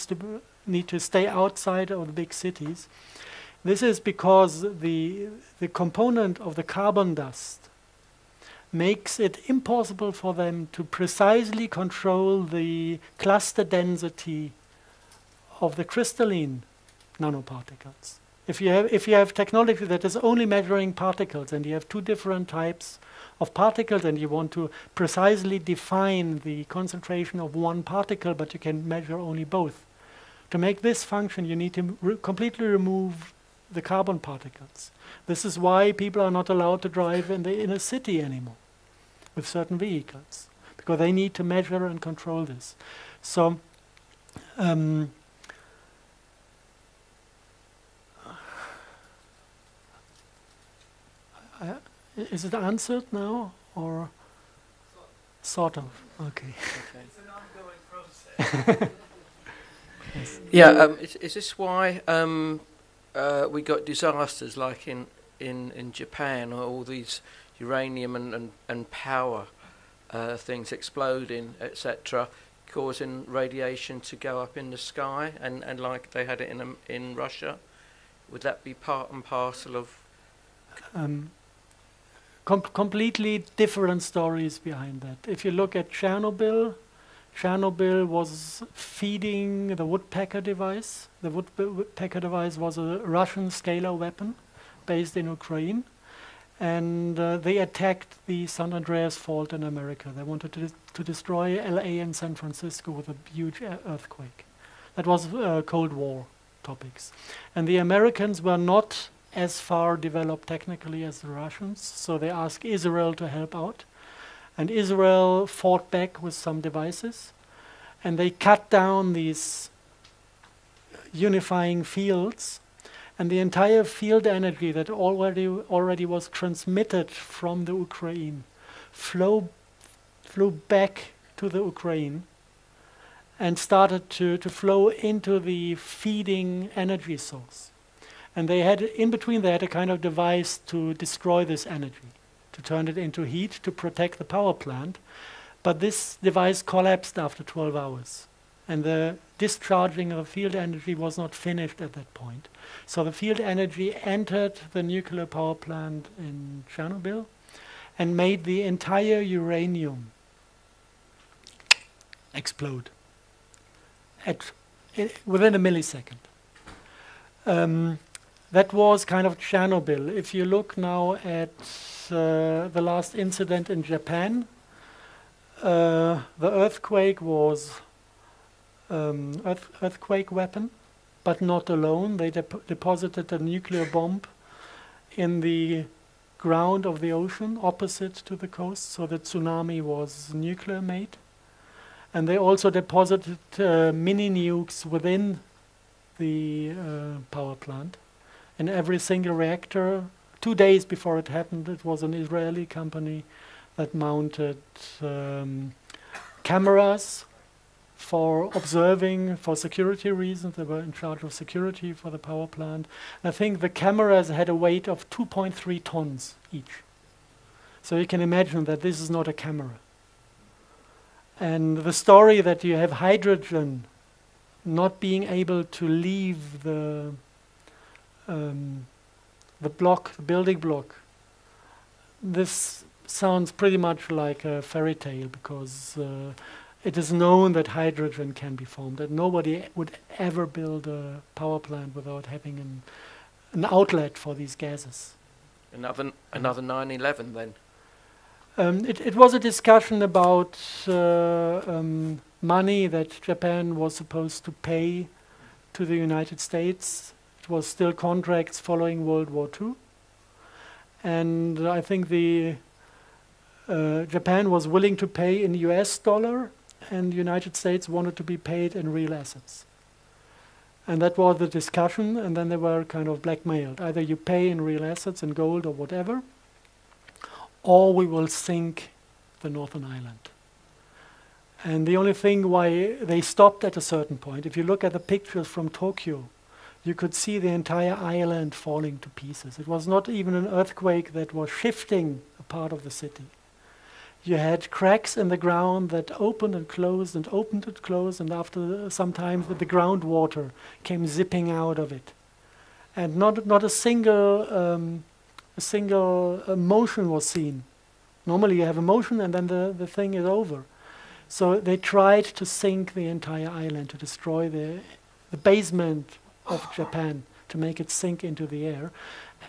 to stay outside of the big cities. This is because the component of the carbon dust makes it impossible for them to precisely control the cluster density of the crystalline nanoparticles. If you have technology that is only measuring particles and you have two different types of particles and you want to precisely define the concentration of one particle, but you can measure only both. To make this function, you need to completely remove the carbon particles. This is why people are not allowed to drive in the inner city anymore with certain vehicles, because they need to measure and control this. So is it answered now, or sort of? Okay. It's an ongoing process. Yes. Yeah, is this why we got disasters like in Japan, or all these uranium and power things exploding, etc., causing radiation to go up in the sky, and like they had it in Russia? Would that be part and parcel of? Completely different stories behind that. If you look at Chernobyl was feeding the woodpecker device. The woodpecker device was a Russian scalar weapon based in Ukraine, and they attacked the San Andreas Fault in America. They wanted to destroy LA and San Francisco with a huge earthquake. That was Cold War. topics. And the Americans were not as far developed technically as the Russians, so they asked Israel to help out. And Israel fought back with some devices, and they cut down these unifying fields, and the entire field energy that already was transmitted from the Ukraine flew back to the Ukraine and started to flow into the feeding energy source. And they had, in between they had a kind of device to destroy this energy, to turn it into heat, to protect the power plant. But this device collapsed after 12 hours. And the discharging of field energy was not finished at that point. So the field energy entered the nuclear power plant in Chernobyl and made the entire uranium explode within a millisecond. That was kind of Chernobyl. If you look now at the last incident in Japan, the earthquake was earthquake weapon, but not alone. They deposited a nuclear bomb in the ground of the ocean opposite to the coast, so the tsunami was nuclear made. And they also deposited mini nukes within the power plant. In every single reactor, 2 days before it happened, it was an Israeli company that mounted cameras for observing, for security reasons. They were in charge of security for the power plant. I think the cameras had a weight of 2.3 tons each. So you can imagine that this is not a camera. And the story that you have hydrogen not being able to leave the building block, this sounds pretty much like a fairy tale, because it is known that hydrogen can be formed, that nobody would ever build a power plant without having an outlet for these gases. Another 9/11 then. It was a discussion about money that Japan was supposed to pay to the United States. It was still contracts following World War II. And I think Japan was willing to pay in US dollar, and the United States wanted to be paid in real assets. And that was the discussion, and then they were kind of blackmailed. Either you pay in real assets, in gold or whatever, or we will sink the Northern Island. And the only thing why they stopped at a certain point, if you look at the pictures from Tokyo, you could see the entire island falling to pieces. It was not even an earthquake that was shifting a part of the city. You had cracks in the ground that opened and closed and opened and closed, and after some time the groundwater came zipping out of it. And not a single motion was seen. Normally you have a motion and then the thing is over. So they tried to sink the entire island, to destroy the basement of Japan, to make it sink into the air.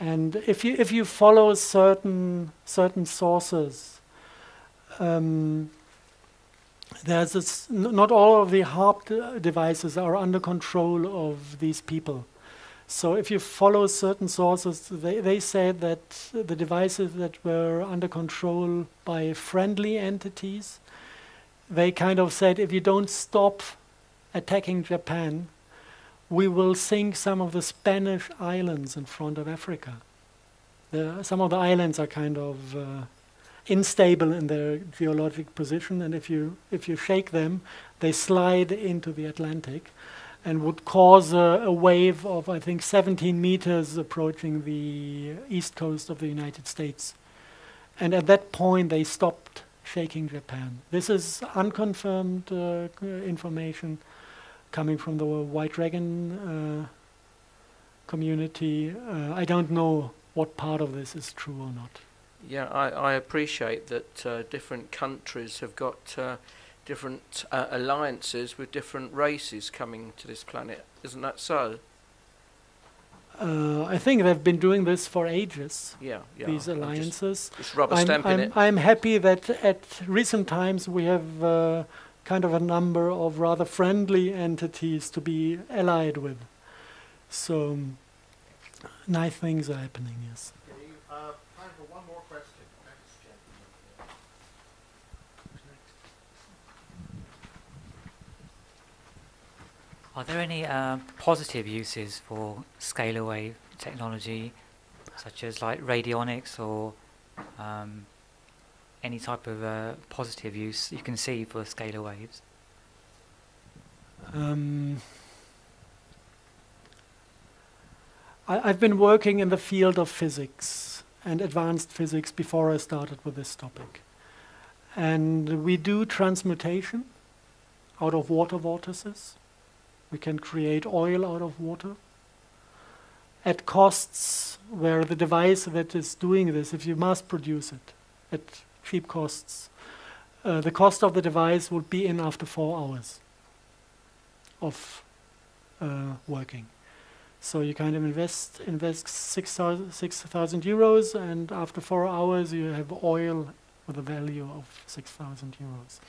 And if you follow certain sources, there's this, not all of the HARP devices are under control of these people. So if you follow certain sources, they said that the devices that were under control by friendly entities, they kind of said, if you don't stop attacking Japan, we will sink some of the Spanish islands in front of Africa. Some of the islands are kind of unstable in their geologic position, and if you shake them, they slide into the Atlantic and would cause a wave of, I think, 17 meters approaching the east coast of the United States. And at that point, they stopped shaking Japan. This is unconfirmed information coming from the White Dragon community. I don't know what part of this is true or not. Yeah, I appreciate that different countries have got different alliances with different races coming to this planet. Isn't that so? I think they've been doing this for ages. Yeah. These alliances. Just rubber stamping it. I'm happy that at recent times we have kind of a number of rather friendly entities to be allied with. So nice things are happening, yes. Okay, time for one more question. Next gentleman. Are there any positive uses for scalar wave technology, such as like radionics or any type of positive use you can see for scalar waves? I've been working in the field of physics and advanced physics before I started with this topic. And we do transmutation out of water vortices. We can create oil out of water at costs where the device that is doing this, if you mass produce it at cheap costs, the cost of the device would be in after 4 hours of working. So you kind of invest 6,000 euros, and after 4 hours you have oil with a value of 6,000 euros.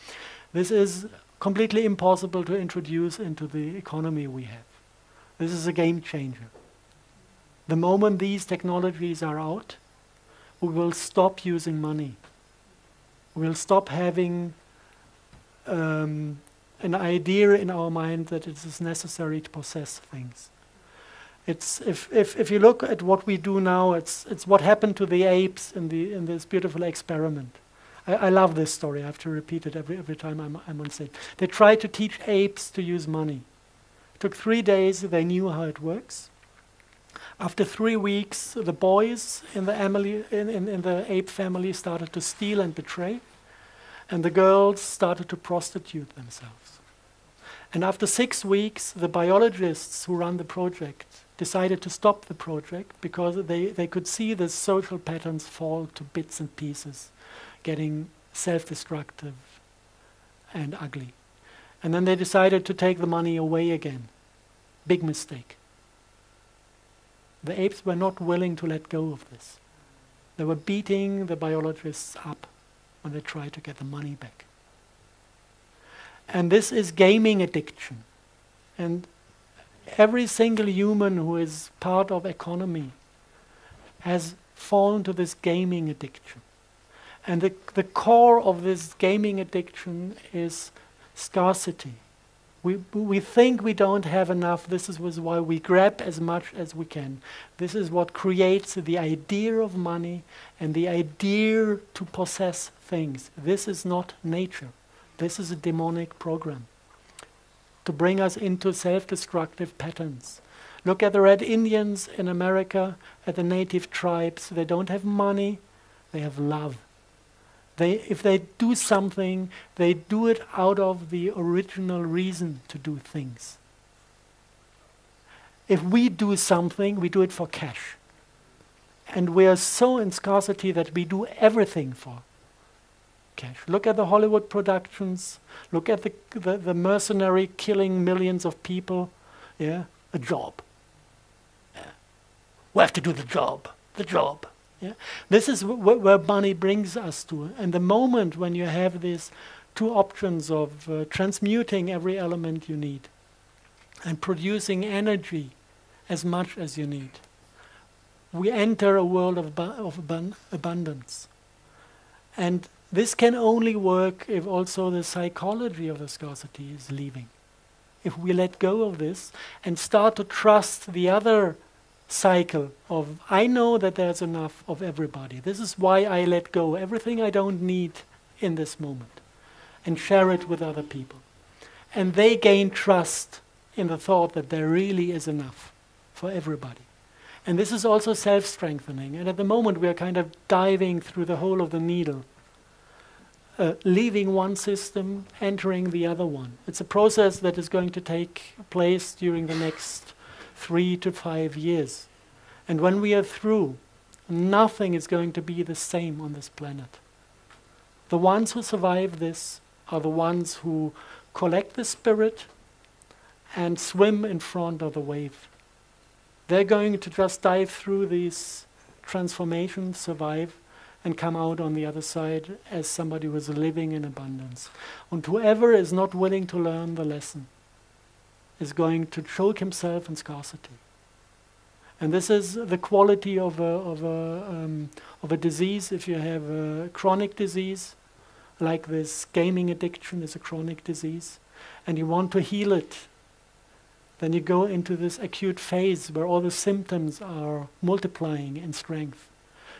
This is completely impossible to introduce into the economy we have. This is a game changer. The moment these technologies are out, we will stop using money. We'll stop having an idea in our mind that it is necessary to possess things. It's if you look at what we do now, it's what happened to the apes in this beautiful experiment. I love this story. I have to repeat it every time I'm on stage. They tried to teach apes to use money. It took 3 days. They knew how it works. After 3 weeks, the boys in the ape family started to steal and betray, and the girls started to prostitute themselves. And after 6 weeks, the biologists who run the project decided to stop the project because they could see the social patterns fall to bits and pieces, getting self-destructive and ugly. And then they decided to take the money away again. Big mistake. The apes were not willing to let go of this. They were beating the biologists up when they tried to get the money back. And this is gaming addiction. And every single human who is part of economy has fallen to this gaming addiction. And the core of this gaming addiction is scarcity. We think we don't have enough. This is why we grab as much as we can. This is what creates the idea of money and the idea to possess things. This is not nature. This is a demonic program to bring us into self-destructive patterns. Look at the Red Indians in America, at the native tribes. They don't have money, they have love. If they do something, they do it out of the original reason to do things. If we do something, we do it for cash. And we are so in scarcity that we do everything for cash. Look at the Hollywood productions. Look at the mercenary killing millions of people. Yeah, a job. Yeah. We have to do the job. The job. Yeah? This is where money brings us to. And the moment when you have these two options of transmuting every element you need and producing energy as much as you need, we enter a world of abundance. And this can only work if also the psychology of the scarcity is leaving. If we let go of this and start to trust the other cycle of, I know that there's enough of everybody. This is why I let go everything I don't need in this moment and share it with other people. And they gain trust in the thought that there really is enough for everybody. And this is also self-strengthening. And at the moment we are kind of diving through the hole of the needle, leaving one system, entering the other one. It's a process that is going to take place during the next 3 to 5 years. And when we are through, nothing is going to be the same on this planet. The ones who survive this are the ones who collect the spirit and swim in front of the wave. They're going to just dive through these transformations, survive, and come out on the other side as somebody who is living in abundance. And whoever is not willing to learn the lesson is going to choke himself in scarcity. And this is the quality of a disease. If you have a chronic disease, like this gaming addiction is a chronic disease, and you want to heal it, then you go into this acute phase where all the symptoms are multiplying in strength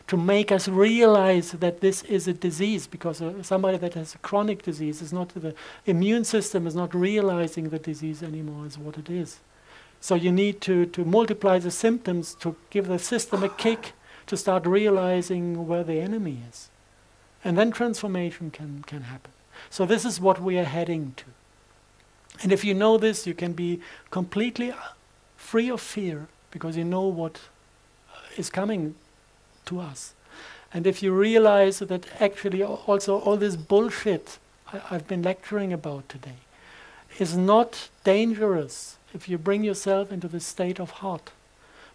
to make us realize that this is a disease, because somebody that has a chronic disease is not, the immune system is not realizing the disease anymore as what it is. So you need to multiply the symptoms to give the system a kick to start realizing where the enemy is. And then transformation can happen. So this is what we are heading to. And if you know this, you can be completely free of fear, because you know what is coming to us. And if you realize that actually also all this bullshit I've been lecturing about today is not dangerous if you bring yourself into the state of heart,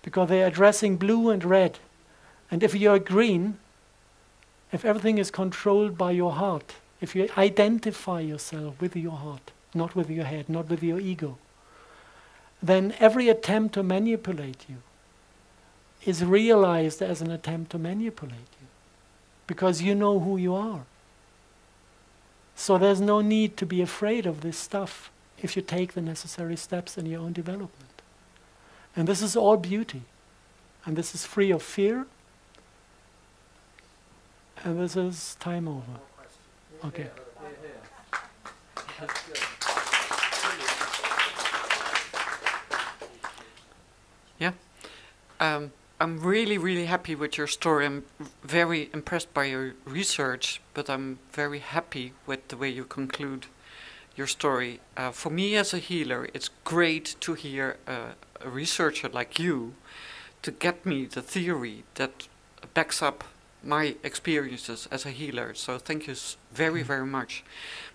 because they're addressing blue and red. And if you're green, if everything is controlled by your heart, if you identify yourself with your heart, not with your head, not with your ego, then every attempt to manipulate you is realized as an attempt to manipulate you, because you know who you are. So there's no need to be afraid of this stuff if you take the necessary steps in your own development. And this is all beauty. And this is free of fear. And this is time over. Okay. Yeah. I'm really, really happy with your story. I'm very impressed by your research, but I'm very happy with the way you conclude your story. For me as a healer, it's great to hear a researcher like you to get me the theory that backs up my experiences as a healer. So thank you very, very much.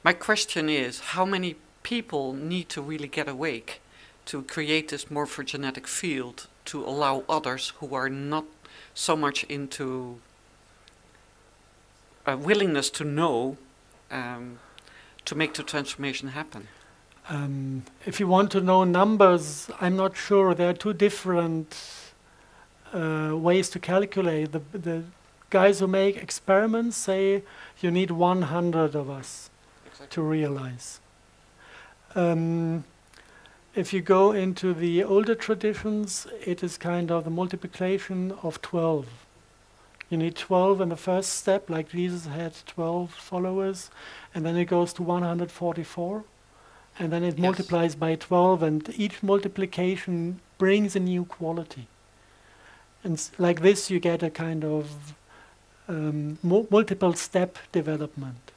My question is, how many people need to really get awake to create this morphogenetic field to allow others who are not so much into a willingness to know to make the transformation happen? If you want to know numbers, I'm not sure. There are two different ways to calculate. The guys who make experiments say you need 100 of us to realize. If you go into the older traditions, it is kind of the multiplication of 12. You need 12 in the first step, like Jesus had 12 followers, and then it goes to 144, and then it multiplies by 12, and each multiplication brings a new quality. And like this, you get a kind of multiple step development.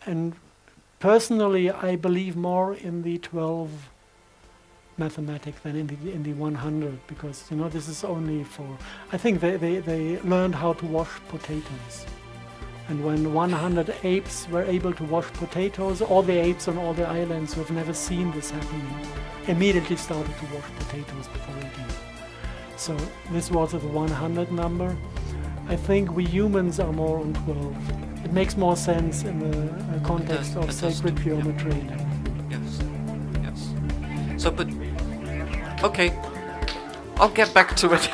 And personally, I believe more in the 12 mathematic than in the 100, because this is only for, I think they learned how to wash potatoes, and when 100 apes were able to wash potatoes, all the apes on all the islands who have never seen this happening immediately started to wash potatoes before eating. So this was the 100 number. I think we humans are more on 12. It makes more sense in the context of sacred geometry. Yes, yes. So, but okay, I'll get back to it.